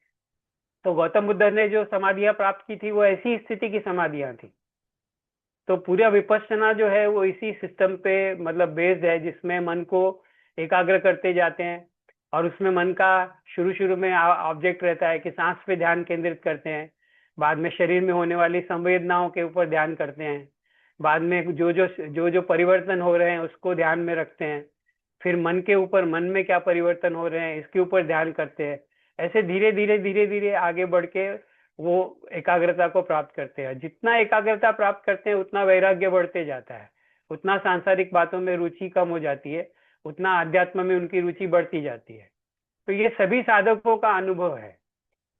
तो गौतम बुद्ध ने जो समाधियां प्राप्त की थी वो ऐसी स्थिति की समाधियां थी। तो पूरा विपश्यना जो है वो इसी सिस्टम पे मतलब बेस्ड है, जिसमें मन को एकाग्र करते जाते हैं और उसमें मन का शुरू में ऑब्जेक्ट रहता है कि सांस पे ध्यान केंद्रित करते हैं, बाद में शरीर में होने वाली संवेदनाओं के ऊपर ध्यान करते हैं, बाद में जो परिवर्तन हो रहे हैं उसको ध्यान में रखते हैं, फिर मन के ऊपर मन में क्या परिवर्तन हो रहे हैं इसके ऊपर ध्यान करते हैं। ऐसे धीरे धीरे आगे बढ़ के वो एकाग्रता को प्राप्त करते हैं। जितना एकाग्रता प्राप्त करते हैं उतना वैराग्य बढ़ते जाता है, उतना सांसारिक बातों में रुचि कम हो जाती है, उतना आध्यात्म में उनकी रुचि बढ़ती जाती है। तो ये सभी साधकों का अनुभव है।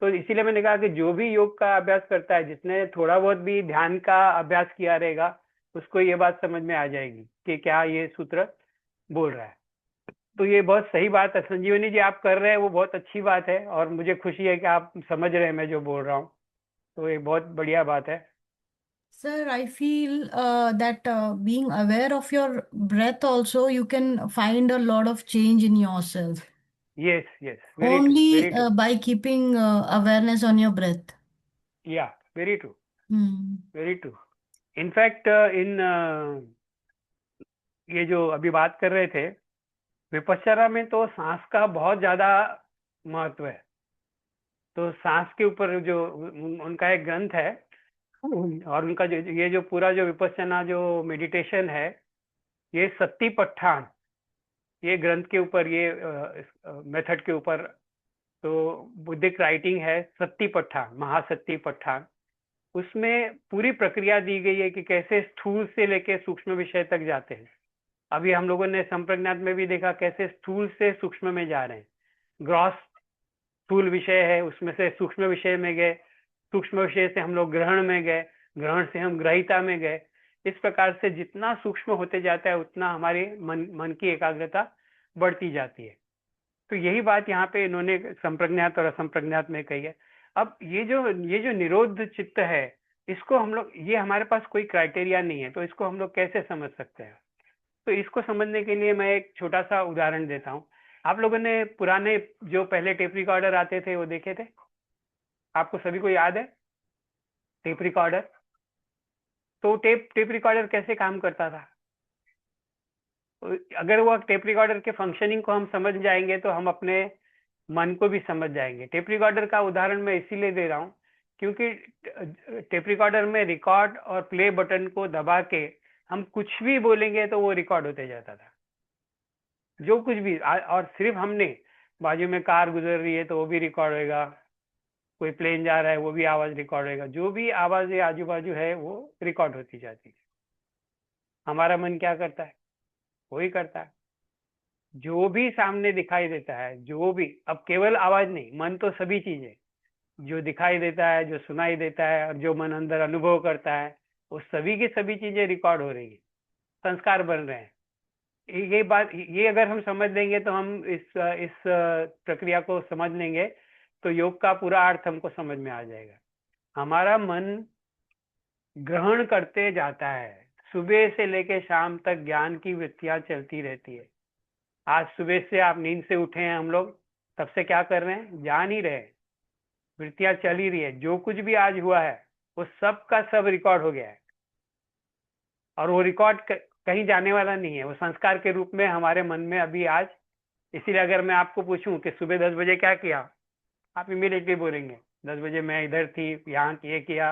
तो इसीलिए मैंने कहा कि जो भी योग का अभ्यास करता है, जिसने थोड़ा बहुत भी ध्यान का अभ्यास किया रहेगा, उसको ये बात समझ में आ जाएगी कि क्या ये सूत्र बोल रहा है। तो ये बहुत सही बात है संजीवनी जी आप कर रहे हैं, वो बहुत अच्छी बात है और मुझे खुशी है कि आप समझ रहे हैं मैं जो बोल रहा हूँ, तो ये बहुत बढ़िया बात है। Sir, I feel that being aware of your breath also, you can find a lot of change in yourself. Yes, very true, Only very true. by keeping awareness on your breath. Yeah, very true, Hmm. very true. In fact ये जो अभी बात कर रहे थे विपश्यना में, तो सांस का बहुत ज्यादा महत्व है। तो सांस के ऊपर जो उनका एक ग्रंथ है और उनका ये जो पूरा जो विपश्यना जो मेडिटेशन है, ये सत्तिपट्ठान, ये ग्रंथ के ऊपर, ये मेथड के ऊपर तो बुद्धिक राइटिंग है सत्तिपट्ठान, महासत्तिपट्ठान। उसमें पूरी प्रक्रिया दी गई है कि कैसे स्थूल से लेके सूक्ष्म विषय तक जाते हैं। अभी हम लोगों ने संप्रज्ञात में भी देखा कैसे स्थूल से सूक्ष्म में जा रहे हैं। ग्रॉस स्थूल विषय है, उसमें से सूक्ष्म विषय में गए, सूक्ष्म विषय से हम लोग ग्रहण में गए, ग्रहण से हम ग्रहिता में गए। इस प्रकार से जितना सूक्ष्म होते जाता है उतना हमारे मन की एकाग्रता बढ़ती जाती है। तो यही बात यहाँ पे इन्होंने संप्रज्ञात और असंप्रज्ञात में कही है। अब ये जो निरोध चित्त है, इसको हम लोग, ये हमारे पास कोई क्राइटेरिया नहीं है, तो इसको हम लोग कैसे समझ सकते हैं? तो इसको समझने के लिए मैं एक छोटा सा उदाहरण देता हूँ। आप लोगों ने पुराने जो पहले टेप रिकॉर्डर आते थे वो देखे थे? आपको सभी को याद है टेप रिकॉर्डर? तो टेप रिकॉर्डर कैसे काम करता था? अगर वो टेप रिकॉर्डर के फंक्शनिंग को हम समझ जाएंगे तो हम अपने मन को भी समझ जाएंगे। टेप रिकॉर्डर का उदाहरण मैं इसीलिए दे रहा हूँ क्योंकि टेप रिकॉर्डर में रिकॉर्ड और प्ले बटन को दबा के हम कुछ भी बोलेंगे तो वो रिकॉर्ड होते जाता था, जो कुछ भी। और सिर्फ हमने, बाजू में कार गुजर रही है तो वो भी रिकॉर्ड होएगा, कोई प्लेन जा रहा है वो भी आवाज रिकॉर्ड होएगा, जो भी आवाजें आजू बाजू है वो रिकॉर्ड होती जाती है। हमारा मन क्या करता है? वही करता है, जो भी सामने दिखाई देता है, जो भी, अब केवल आवाज नहीं, मन तो सभी चीजें जो दिखाई देता है, जो सुनाई देता है और जो मन अंदर अनुभव करता है, वो सभी की सभी चीजें रिकॉर्ड हो रही है, संस्कार बन रहे हैं। ये बात, ये अगर हम समझ लेंगे तो हम इस प्रक्रिया को समझ लेंगे तो योग का पूरा अर्थ हमको समझ में आ जाएगा। हमारा मन ग्रहण करते जाता है, सुबह से लेके शाम तक ज्ञान की वृत्तियां चलती रहती है। आज सुबह से आप नींद से उठे हैं, हम लोग तब से क्या कर रहे हैं? जान ही रहे, वृत्तियां चल ही रही है। जो कुछ भी आज हुआ है वो सब का सब रिकॉर्ड हो गया है और वो रिकॉर्ड कहीं जाने वाला नहीं है, वो संस्कार के रूप में हमारे मन में अभी आज। इसीलिए अगर मैं आपको पूछूं कि सुबह 10 बजे क्या किया, आप इमीडिएटली बोलेंगे 10 बजे मैं इधर थी, यहाँ ये किया,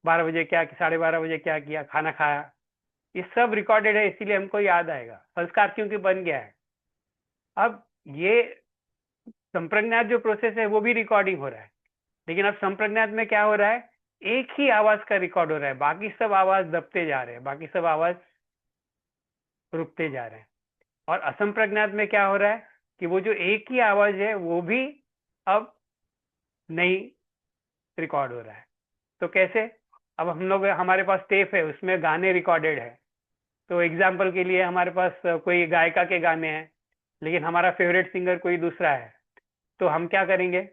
12 बजे क्या, 12:30 बजे क्या किया, खाना खाया। ये सब रिकॉर्डेड है, इसीलिए हमको याद आएगा, संस्कार क्योंकि बन गया है। अब ये संप्रज्ञात जो प्रोसेस है वो भी रिकॉर्डिंग हो रहा है, लेकिन अब संप्रज्ञात में क्या हो रहा है, एक ही आवाज का रिकॉर्ड हो रहा है, बाकी सब आवाज दबते जा रहे हैं, बाकी सब आवाज रुकते जा रहे हैं। और असंप्रज्ञात में क्या हो रहा है कि वो जो एक ही आवाज है वो भी अब नहीं रिकॉर्ड हो रहा है। तो कैसे, अब हम लोग, हमारे पास टेप है, उसमें गाने रिकॉर्डेड है, तो एग्जाम्पल के लिए हमारे पास कोई गायिका के गाने हैं, लेकिन हमारा फेवरेट सिंगर कोई दूसरा है, तो हम क्या करेंगे,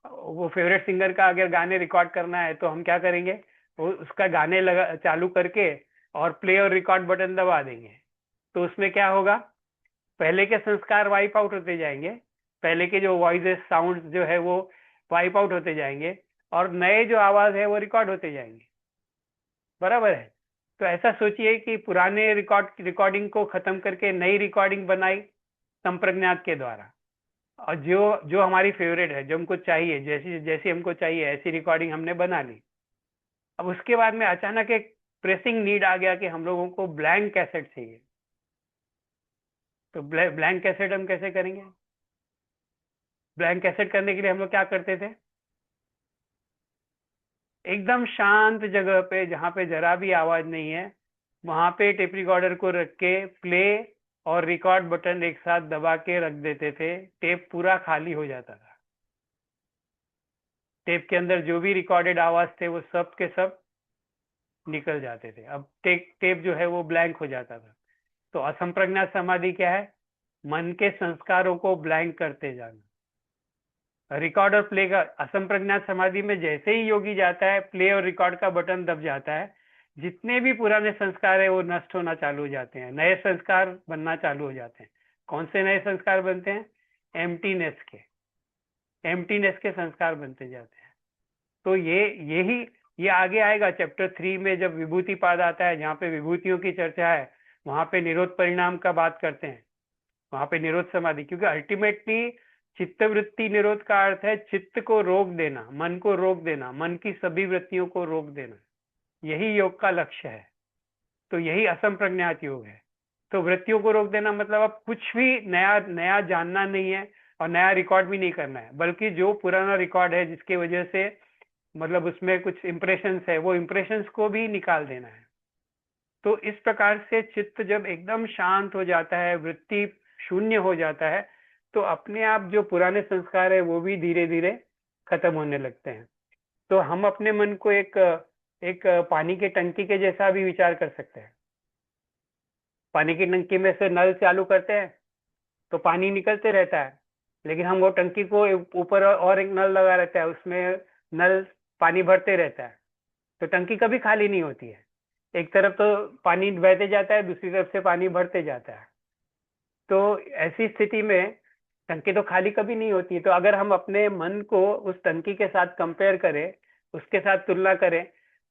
वो फेवरेट सिंगर का अगर गाने रिकॉर्ड करना है तो हम क्या करेंगे, वो उसका गाने लगा चालू करके और प्ले और रिकॉर्ड बटन दबा देंगे। तो उसमें क्या होगा, पहले के संस्कार वाइप आउट होते जाएंगे, पहले के जो वॉइसेस साउंड जो है वो वाइप आउट होते जाएंगे, और नए जो आवाज है वो रिकॉर्ड होते जाएंगे। बराबर है। तो ऐसा सोचिए कि पुराने रिकॉर्डिंग को खत्म करके नई रिकॉर्डिंग बनाई संप्रज्ञात के द्वारा, और जो जो हमारी फेवरेट है, जो हमको चाहिए, जैसी जैसी हमको चाहिए ऐसी रिकॉर्डिंग हमने बना ली। अब उसके बाद में अचानक एक प्रेसिंग नीड आ गया कि हम लोगों को ब्लैंक कैसेट चाहिए। तो ब्लैंक कैसेट हम कैसे करेंगे, ब्लैंक कैसेट करने के लिए हम लोग क्या करते थे, एकदम शांत जगह पे जहाँ पे जरा भी आवाज नहीं है, वहां पे टेप रिकॉर्डर को रख के प्ले और रिकॉर्ड बटन एक साथ दबा के रख देते थे, टेप पूरा खाली हो जाता था। टेप के अंदर जो भी रिकॉर्डेड आवाज थे वो सब के सब निकल जाते थे। अब टेप जो है वो ब्लैंक हो जाता था। तो असंप्रज्ञात समाधि क्या है, मन के संस्कारों को ब्लैंक करते जाना। रिकॉर्ड और प्ले का, असंप्रज्ञात समाधि में जैसे ही योगी जाता है, प्ले और रिकॉर्ड का बटन दब जाता है, जितने भी पुराने संस्कार है वो नष्ट होना चालू हो जाते हैं, नए संस्कार बनना चालू हो जाते हैं। कौन से नए संस्कार बनते हैं, एम्प्टीनेस के संस्कार बनते जाते हैं। तो ये आगे आएगा चैप्टर 3 में, जब विभूति पाद आता है, जहाँ पे विभूतियों की चर्चा है, वहां पे निरोध परिणाम का बात करते हैं, वहां पे निरोध समाधि। क्योंकि अल्टीमेटली चित्त वृत्ति निरोध का अर्थ है चित्त को रोक देना, मन को रोक देना, मन की सभी वृत्तियों को रोक देना, यही योग का लक्ष्य है। तो यही असंप्रज्ञात योग है। तो वृत्तियों को रोक देना मतलब अब कुछ भी नया जानना नहीं है और नया रिकॉर्ड भी नहीं करना है, बल्कि जो पुराना रिकॉर्ड है जिसकी वजह से मतलब उसमें कुछ इंप्रेशंस है, वो इंप्रेशंस को भी निकाल देना है। तो इस प्रकार से चित्त जब एकदम शांत हो जाता है, वृत्ति शून्य हो जाता है, तो अपने आप जो पुराने संस्कार है वो भी धीरे धीरे खत्म होने लगते हैं। तो हम अपने मन को एक पानी के टंकी के जैसा भी विचार कर सकते हैं। पानी की टंकी में से नल चालू करते हैं तो पानी निकलते रहता है, लेकिन हम वो टंकी को ऊपर और एक नल लगा रहता है, उसमें नल पानी भरते रहता है, तो टंकी कभी खाली नहीं होती है। एक तरफ तो पानी बहते जाता है, दूसरी तरफ से पानी भरते जाता है। तो ऐसी स्थिति में टंकी तो खाली कभी नहीं होती। तो अगर हम अपने मन को उस टंकी के साथ कंपेयर करें, उसके साथ तुलना करें,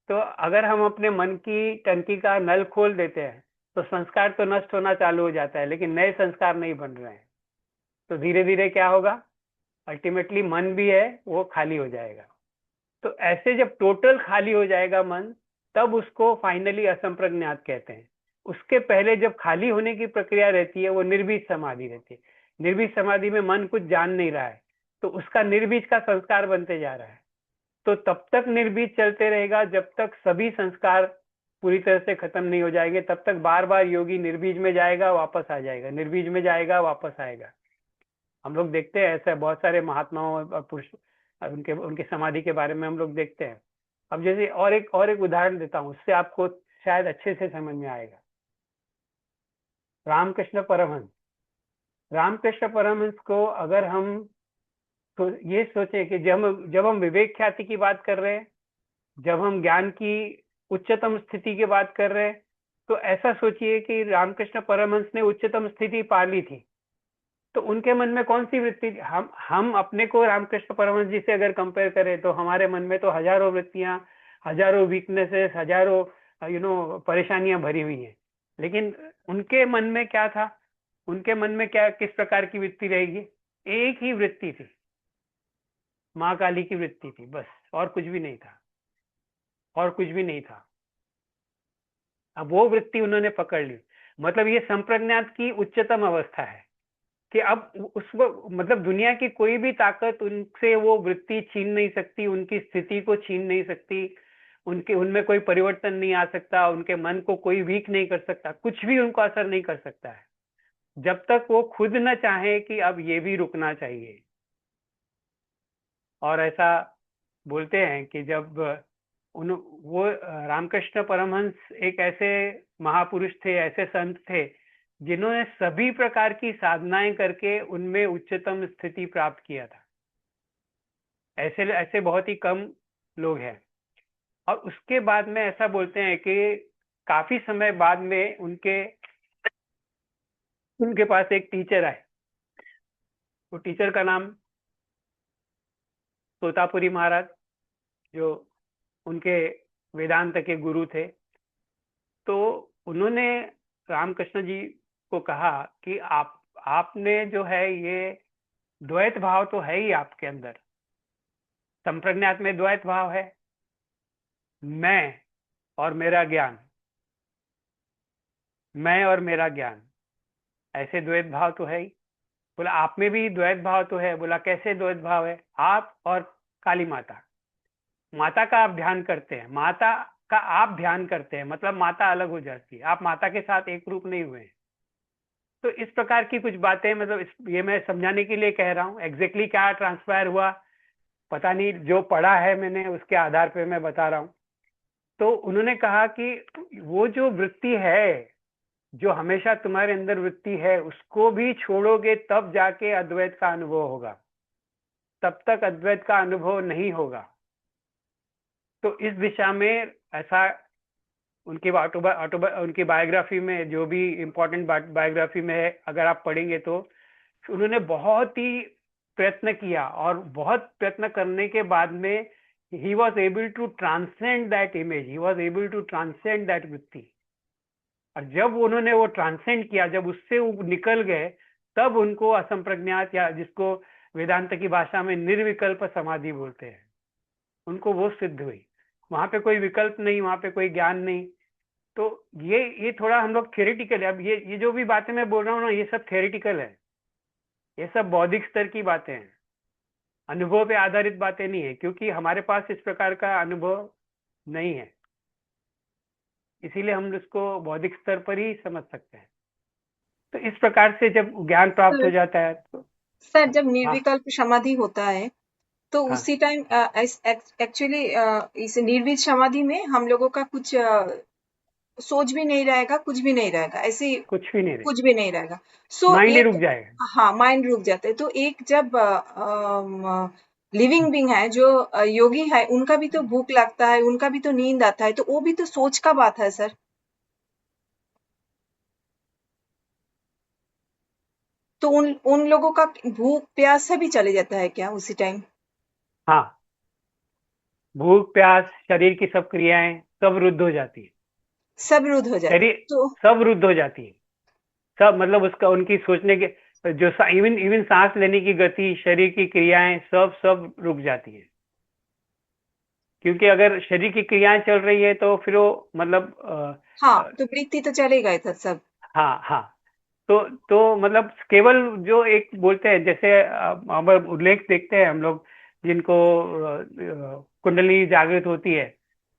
तो अगर हम अपने मन की टंकी का नल खोल देते हैं तो संस्कार तो नष्ट होना चालू हो जाता है, लेकिन नए संस्कार नहीं बन रहे हैं। तो धीरे धीरे क्या होगा, अल्टीमेटली मन भी है वो खाली हो जाएगा। तो ऐसे जब टोटल खाली हो जाएगा मन, तब उसको फाइनली असंप्रज्ञात कहते हैं। उसके पहले जब खाली होने की प्रक्रिया रहती है वो निर्बीज समाधि रहती है। निर्बीज समाधि में मन कुछ जान नहीं रहा है, तो उसका निर्बीज का संस्कार बनते जा रहा है। तो तब तक निर्बीज चलते रहेगा जब तक सभी संस्कार पूरी तरह से खत्म नहीं हो जाएंगे। तब तक बार बार योगी निर्बीज में जाएगा, वापस आ जाएगा, निर्बीज में जाएगा, वापस आएगा। हम लोग देखते हैं ऐसा बहुत सारे महात्माओं और पुरुष, उनके समाधि के बारे में हम लोग देखते हैं। अब जैसे और एक उदाहरण देता हूँ, उससे आपको शायद अच्छे से समझ में आएगा। रामकृष्ण परमहंस को अगर हम तो ये सोचे कि जब हम विवेक ख्याति की बात कर रहे हैं, जब हम ज्ञान की उच्चतम स्थिति की बात कर रहे हैं, तो ऐसा सोचिए कि रामकृष्ण परमहंस ने उच्चतम स्थिति पा ली थी, तो उनके मन में कौन सी वृत्ति, हम अपने को रामकृष्ण परमहंस जी से अगर कंपेयर करें तो हमारे मन में तो हजारों वृत्तियां, हजारों वीकनेसेस, हजारों परेशानियां भरी हुई हैं। लेकिन उनके मन में क्या था, उनके मन में क्या, किस प्रकार की वृत्ति रहेगी, एक ही वृत्ति थी, माँ काली की वृत्ति थी, बस, और कुछ भी नहीं था, और कुछ भी नहीं था। अब वो वृत्ति उन्होंने पकड़ ली। मतलब ये संप्रज्ञात की उच्चतम अवस्था है। कि अब मतलब दुनिया की कोई भी ताकत उनसे वो वृत्ति छीन नहीं सकती, उनकी स्थिति को छीन नहीं सकती, उनमें कोई परिवर्तन नहीं आ सकता, उनके मन को कोई वीक नहीं कर सकता, कुछ भी उनको असर नहीं कर सकता है, जब तक वो खुद न चाहे कि अब ये भी रुकना चाहिए। और ऐसा बोलते हैं कि जब वो रामकृष्ण परमहंस एक ऐसे महापुरुष थे, ऐसे संत थे जिन्होंने सभी प्रकार की साधनाएं करके उनमें उच्चतम स्थिति प्राप्त किया था। ऐसे ऐसे बहुत ही कम लोग हैं। और उसके बाद में ऐसा बोलते हैं कि काफी समय बाद में उनके पास एक टीचर आए। वो टीचर का नाम तोतापुरी महाराज, जो उनके वेदांत के गुरु थे। तो उन्होंने रामकृष्ण जी को कहा कि आपने जो है ये द्वैत भाव तो है ही आपके अंदर, संप्रज्ञात में द्वैत भाव है, मैं और मेरा ज्ञान, मैं और मेरा ज्ञान, ऐसे द्वैत भाव तो है ही। बोला आप में भी द्वैत भाव तो है। बोला कैसे द्वैत भाव है? आप और काली माता, माता का आप ध्यान करते हैं, माता का आप ध्यान करते हैं, मतलब माता अलग हो जाती है, आप माता के साथ एक रूप नहीं हुए। तो इस प्रकार की कुछ बातें, मतलब ये मैं समझाने के लिए कह रहा हूँ। एग्जैक्टली क्या ट्रांसफायर हुआ पता नहीं, जो पढ़ा है मैंने उसके आधार पे मैं बता रहा हूँ। तो उन्होंने कहा कि वो जो वृत्ति है, जो हमेशा तुम्हारे अंदर वृत्ति है, उसको भी छोड़ोगे तब जाके अद्वैत का अनुभव होगा, तब तक अद्वैत का अनुभव नहीं होगा। तो इस दिशा में ऐसा उनकी उनकी बायोग्राफी में, जो भी इम्पोर्टेंट बायोग्राफी में है, अगर आप पढ़ेंगे तो उन्होंने बहुत ही प्रयत्न किया, और बहुत प्रयत्न करने के बाद में he was able to transcend that image, he was able to transcend that वृत्ति। और जब उन्होंने वो ट्रांसेंड किया, जब उससे वो निकल गए, तब उनको असंप्रज्ञात, या जिसको वेदांत की भाषा में निर्विकल्प समाधि बोलते हैं, उनको वो सिद्ध हुई। वहां पे कोई विकल्प नहीं, वहां पे कोई ज्ञान नहीं। तो ये थोड़ा हम लोग थियोरिटिकल है। अब ये जो भी बातें मैं बोल रहा हूँ ना, ये सब थियोरिटिकल है, ये सब बौद्धिक स्तर की बातें हैं, अनुभव पे आधारित बातें नहीं है, क्योंकि हमारे पास इस प्रकार का अनुभव नहीं है, इसीलिए हम इसको बौद्धिक स्तर पर ही समझ सकते हैं। तो इस प्रकार से जब ज्ञान प्राप्त हो जाता है तो सर, जब निर्विकल्प समाधि होता है तो हाँ। उसी टाइम एक्चुअली इस निर्विकल्प समाधि में हम लोगों का कुछ सोच भी नहीं रहेगा, कुछ भी नहीं रहेगा, ऐसे कुछ भी नहीं कुछ भी नहीं रहेगा। माइंड ही रुक जाएगा। हाँ, माइंड रुक जाता है। तो एक जब लिविंग बीइंग है, जो योगी है, उनका भी तो भूख लगता है, उनका भी तो नींद आता है, तो वो भी तो सोच का बात है सर। तो उन लोगों का भूख प्यास भी चले जाता है क्या उसी टाइम? हाँ, भूख प्यास, शरीर की सब क्रियाएं सब रुद्ध हो जाती है, सब रुद्ध हो जाता है। शरीर तो सब रुद्ध हो जाती है, सब, मतलब उसका, उनकी सोचने के जो इवन सांस लेने की गति, शरीर की क्रियाएं सब रुक जाती है। क्योंकि अगर शरीर की क्रियाएं चल रही है तो फिर वो, मतलब हाँ, तो वृत्ति तो चलेगा ही था सब। हाँ, तो मतलब केवल जो एक बोलते हैं, जैसे हम उल्लेख देखते हैं हम लोग, जिनको कुंडली जागृत होती है,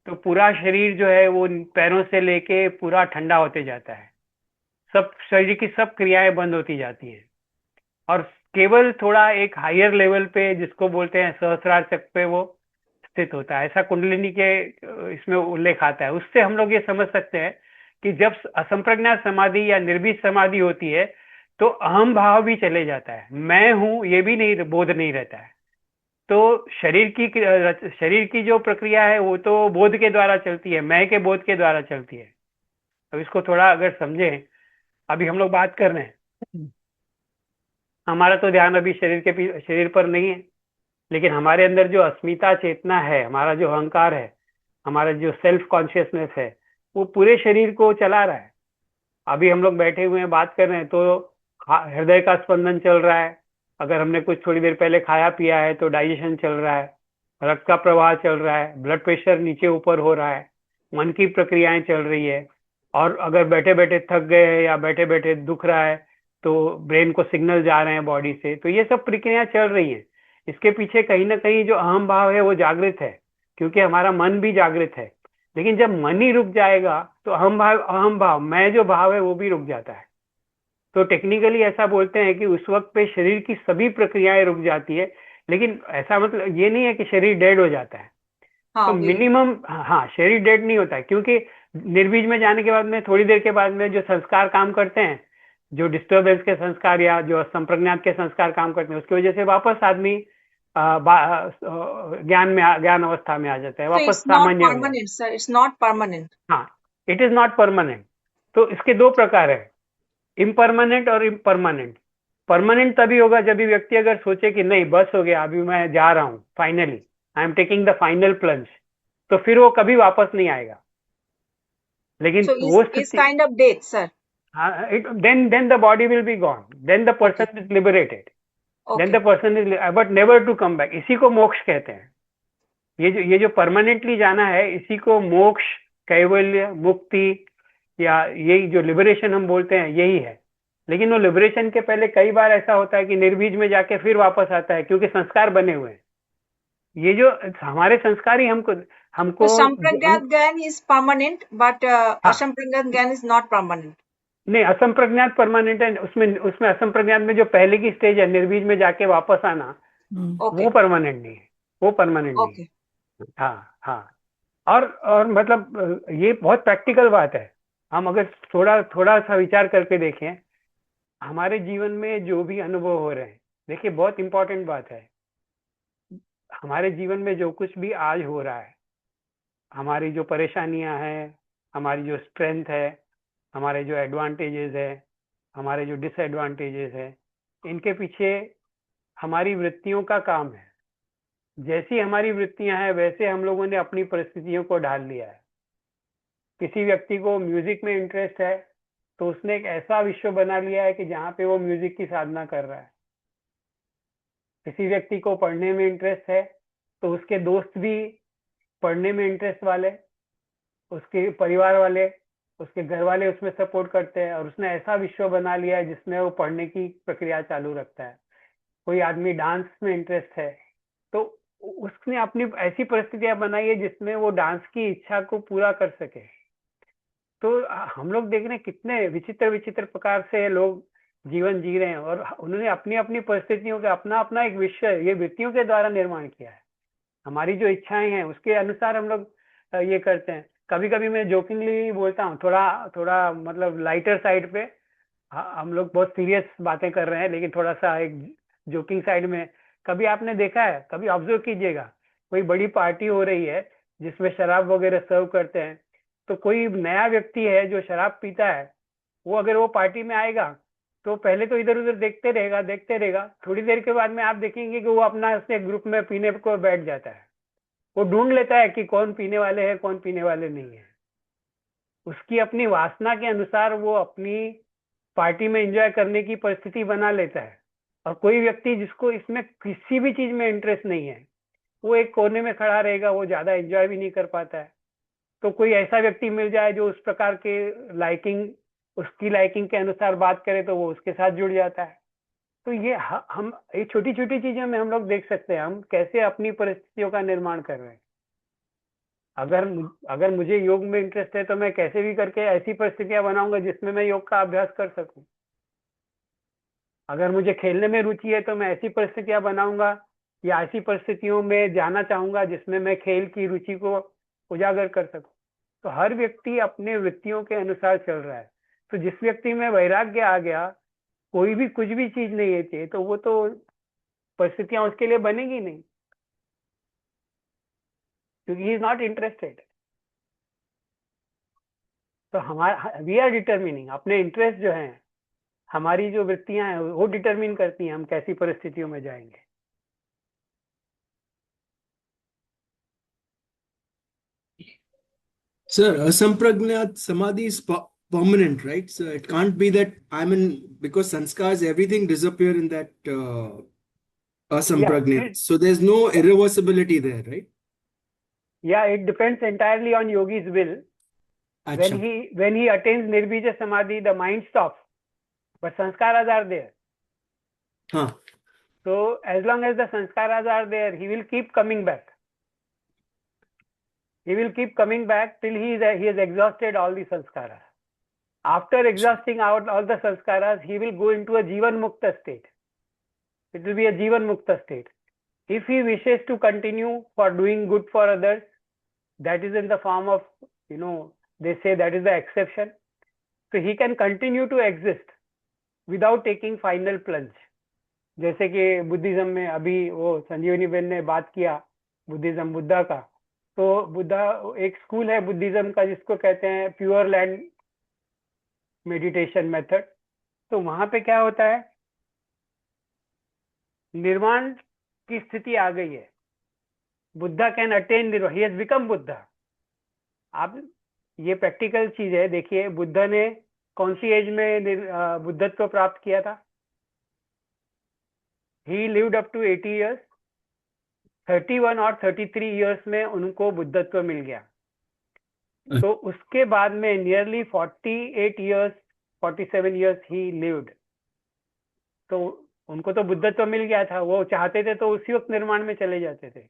तो पूरा शरीर जो है वो पैरों से लेके पूरा ठंडा होते जाता है, सब शरीर की सब क्रियाएं बंद होती जाती हैं, और केवल थोड़ा एक हायर लेवल पे, जिसको बोलते हैं सहस्रार चक्र पे, वो स्थित होता है। ऐसा कुंडलिनी के इसमें उल्लेख आता है। उससे हम लोग ये समझ सकते हैं कि जब असंप्रज्ञात समाधि या निर्भीक समाधि होती है तो अहम भाव भी चले जाता है, मैं हूं ये भी नहीं, बोध नहीं रहता है। तो शरीर की जो प्रक्रिया है वो तो बोध के द्वारा चलती है, मैं के बोध के द्वारा चलती है। अब इसको थोड़ा अगर समझें, अभी हम लोग बात कर रहे हैं, हमारा तो ध्यान अभी शरीर पर नहीं है, लेकिन हमारे अंदर जो अस्मिता चेतना है, हमारा जो अहंकार है, हमारा जो सेल्फ कॉन्शियसनेस है, वो पूरे शरीर को चला रहा है। अभी हम लोग बैठे हुए हैं, बात कर रहे हैं, तो हृदय का स्पंदन चल रहा है, अगर हमने कुछ थोड़ी देर पहले खाया पिया है तो डाइजेशन चल रहा है, रक्त का प्रवाह चल रहा है, ब्लड प्रेशर नीचे ऊपर हो रहा है, मन की प्रक्रियाएं चल रही है। और अगर बैठे बैठे थक गए या बैठे बैठे दुख रहा है तो ब्रेन को सिग्नल जा रहे हैं बॉडी से, तो ये सब प्रक्रिया चल रही हैं। इसके पीछे कहीं ना कहीं जो अहम भाव है वो जागृत है, क्योंकि हमारा मन भी जागृत है। लेकिन जब मन ही रुक जाएगा तो अहम भाव मैं जो भाव है वो भी रुक जाता है। तो टेक्निकली ऐसा बोलते हैं कि उस वक्त पे शरीर की सभी प्रक्रियाएं रुक जाती है, लेकिन ऐसा मतलब ये नहीं है कि शरीर डेड हो जाता है। हाँ तो वही। मिनिमम, हाँ, शरीर डेड नहीं होता है, क्योंकि निर्बीज में जाने के बाद में थोड़ी देर के बाद में जो संस्कार काम करते हैं, जो डिस्टर्बेंस के संस्कार या जो असंप्रज्ञात के संस्कार काम करते हैं, उसकी वजह से वापस आदमी ज्ञान अवस्था में आ जाता है, So वापस it's not सामान्य हो जाता है। permanent, sir. It's not permanent. हाँ, इट इज नॉट परमानेंट। तो इसके दो प्रकार है, इम्परमानेंट और इम्परमानेंट। परमानेंट तभी होगा जब भी व्यक्ति अगर सोचे कि नहीं बस हो गया, अभी मैं जा रहा हूँ, finally I am taking the final plunge, तो फिर वो कभी वापस नहीं आएगा। लेकिन So वो is स्थिति, kind of death, sir. then the body will be gone, then the person is liberated, then the Okay. person is but never to come back। इसी को मोक्ष कहते हैं। ये जो परमानेंटली जाना है, इसी को मोक्ष, कैवल्य, मुक्ति या यही जो लिबरेशन हम बोलते हैं यही है। लेकिन वो लिबरेशन के पहले कई बार ऐसा होता है कि निर्बीज में जाके फिर वापस आता है, क्योंकि संस्कार बने हुए हैं। ये जो हमारे संस्कार ही हमको So Sampragnat Gyan is permanent, but हाँ, Asampragnat Gyan is not permanent. नहीं, असंप्रज्ञात परमानेंट है। उसमें असंप्रज्ञात में जो पहले की स्टेज है, निर्बीज में जाके वापस आना, Okay. वो परमानेंट नहीं है, वो परमानेंट नहीं है। Okay. हाँ हाँ। और मतलब ये बहुत प्रैक्टिकल बात है। हम अगर थोड़ा सा विचार करके देखें, हमारे जीवन में जो भी अनुभव हो रहे हैं, देखिए बहुत इंपॉर्टेंट बात है, हमारे जीवन में जो कुछ भी आज हो रहा है, हमारी जो परेशानियां हैं, हमारी जो स्ट्रेंथ है, हमारे जो एडवांटेजेस है, हमारे जो डिसएडवांटेजेस है, इनके पीछे हमारी वृत्तियों का काम है। जैसी हमारी वृत्तियां हैं वैसे हम लोगों ने अपनी परिस्थितियों को ढाल लिया है। किसी व्यक्ति को म्यूजिक में इंटरेस्ट है तो उसने एक ऐसा विश्व बना लिया है कि जहाँ पे वो म्यूजिक की साधना कर रहा है। किसी व्यक्ति को पढ़ने में इंटरेस्ट है तो उसके दोस्त भी पढ़ने में इंटरेस्ट वाले, उसके परिवार वाले, उसके घर वाले उसमें सपोर्ट करते हैं, और उसने ऐसा विश्व बना लिया है जिसमें वो पढ़ने की प्रक्रिया चालू रखता है। कोई आदमी डांस में इंटरेस्ट है तो उसने अपनी ऐसी परिस्थितियां बनाई है जिसमें वो डांस की इच्छा को पूरा कर सके। तो हम लोग देख रहे हैं कितने विचित्र प्रकार से लोग जीवन जी रहे हैं, और उन्होंने अपनी अपनी परिस्थितियों का अपना एक विश्व ये वृत्तियों के द्वारा निर्माण किया है। हमारी जो इच्छाएं हैं उसके अनुसार हम लोग ये करते हैं। कभी कभी मैं जोकिंगली बोलता हूँ, थोड़ा मतलब लाइटर साइड पे, हम लोग बहुत सीरियस बातें कर रहे हैं लेकिन थोड़ा सा एक जोकिंग साइड में, कभी आपने देखा है, कभी ऑब्जर्व कीजिएगा, कोई बड़ी पार्टी हो रही है जिसमें शराब वगैरह सर्व करते हैं, तो कोई नया व्यक्ति है जो शराब पीता है, वो अगर वो पार्टी में आएगा तो पहले तो इधर उधर देखते रहेगा, थोड़ी देर के बाद में आप देखेंगे कि वो अपना उसने ग्रुप में पीने को बैठ जाता है। वो ढूंढ लेता है कि कौन पीने वाले हैं, कौन पीने वाले नहीं है। उसकी अपनी वासना के अनुसार वो अपनी पार्टी में एंजॉय करने की परिस्थिति बना लेता है। और कोई व्यक्ति जिसको इसमें किसी भी चीज में इंटरेस्ट नहीं है, वो एक कोने में खड़ा रहेगा, वो ज्यादा एंजॉय भी नहीं कर पाता है। तो कोई ऐसा व्यक्ति मिल जाए जो उस प्रकार के उसकी लाइकिंग के अनुसार बात करे तो वो उसके साथ जुड़ जाता है। तो ये हम ये छोटी छोटी चीजों में हम लोग देख सकते हैं हम कैसे अपनी परिस्थितियों का निर्माण कर रहे हैं। अगर मुझे योग में इंटरेस्ट है तो मैं कैसे भी करके ऐसी परिस्थितियां बनाऊंगा जिसमें मैं योग का अभ्यास कर सकूं। अगर मुझे खेलने में रुचि है तो मैं ऐसी परिस्थितियां बनाऊंगा या ऐसी परिस्थितियों में जाना चाहूंगा जिसमें मैं खेल की रुचि को उजागर कर सकूं। तो हर व्यक्ति अपने वृत्तियों के अनुसार चल रहा है। तो जिस व्यक्ति में वैराग्य आ गया, कोई भी कुछ भी चीज नहीं है तो वो तो परिस्थितियां उसके लिए बनेगी नहीं, क्योंकि ही इज नॉट इंटरेस्टेड। तो हमारा वी आर डिटर्मिनिंग, अपने इंटरेस्ट जो है, हमारी जो वृत्तियां हैं वो डिटर्मिन करती हैं हम कैसी परिस्थितियों में जाएंगे। Sir, Asampragnat Samadhi is permanent, right? So it can't be that because sanskars, everything disappear in that Asampragnat. So there's no irreversibility there, right? Yeah, it depends entirely on yogi's will. Achha. When he attains Nirbija Samadhi, the mind stops. but sanskaras are there. Huh. So as long as the sanskaras are there, he will keep coming back. He will keep coming back till he has exhausted all the sanskaras. After exhausting out all the sanskaras, he will go into a Jivan Mukta state. It will be a Jivan Mukta state. If he wishes to continue for doing good for others, that is in the form of, they say that is the exception. So he can continue to exist without taking final plunge. जैसे कि Buddhism में अभी वो संजीवनी Ben ने बात किया Buddhism Buddha का, तो बुद्धा एक स्कूल है बुद्धिज्म का जिसको कहते हैं प्योर लैंड मेडिटेशन मेथड। तो वहां पे क्या होता है, निर्वाण की स्थिति आ गई है, बुद्धा कैन अटेन निर्वाण, ही हैज बिकम बुद्धा। आप ये प्रैक्टिकल चीज है, देखिए बुद्धा ने कौन सी एज में बुद्धत्व प्राप्त किया था? He lived up to 80 years, 31 और 33 years में उनको बुद्धत्व मिल गया। तो उसके बाद में नियरली 48 years 47 years ही लिव्ड। तो उनको तो बुद्धत्व मिल गया था, वो चाहते थे तो उसी वक्त निर्माण में चले जाते थे।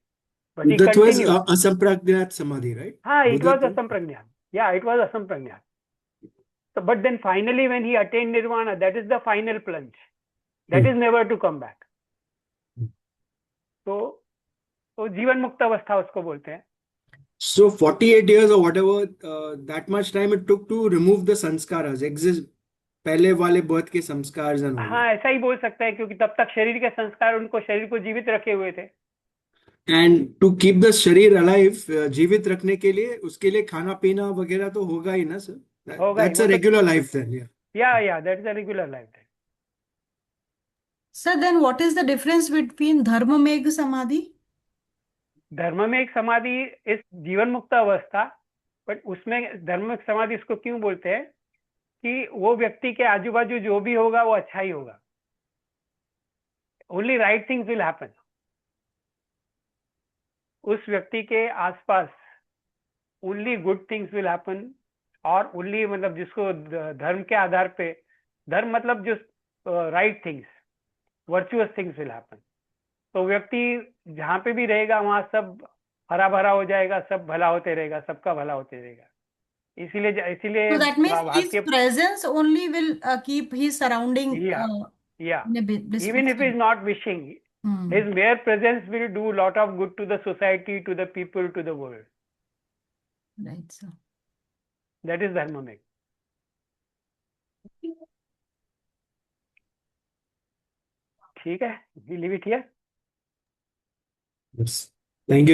But he That was continued. asampragnat samadhi, right? हाँ, it was Buddha- asampragnat. Yeah, it was asampragnat. So, but then finally when he attained nirvana, that is the final plunge. That is never to come back. तो जीवन मुक्त अवस्था उसको बोलते हैं। So 48 years or whatever, that much time it took to remove the sanskaras, exist पहले वाले birth के संस्कार and all. हाँ, ऐसा ही बोल सकता है, क्योंकि तब तक शरीर के संस्कार उनको शरीर को जीवित रखे हुए थे। And to keep the शरीर alive, जीवित रखने के लिए उसके लिए खाना पीना वगैरह तो होगा ही ना सर? होगा ही, That's वो a तो- regular life then, yeah. Yeah, that is a regular life. Sir, then what is the difference between Dharmamegh Samadhi? धर्म में एक समाधि इस जीवन मुक्त अवस्था, बट उसमें धर्म में समाधि इसको क्यों बोलते हैं कि वो व्यक्ति के आजू बाजू जो भी होगा वो अच्छा ही होगा। Only right things will happen. उस व्यक्ति के आसपास only good things will happen, और ओनली मतलब जिसको धर्म के आधार पे, धर्म मतलब जो right things, virtuous things will happen. तो व्यक्ति जहाँ पे भी रहेगा वहां सब हरा भरा हो जाएगा, सब भला होते रहेगा, सबका भला होते रहेगा। इसीलिए So that means his वाक्य, presence only will keep his surrounding yeah, in a blissful even if he is state. not wishing, his mere presence will do lot of good to the society, to the people, to the world. Right, sir. That is dharma में। ठीक है, we leave it here. Yes. Thank you.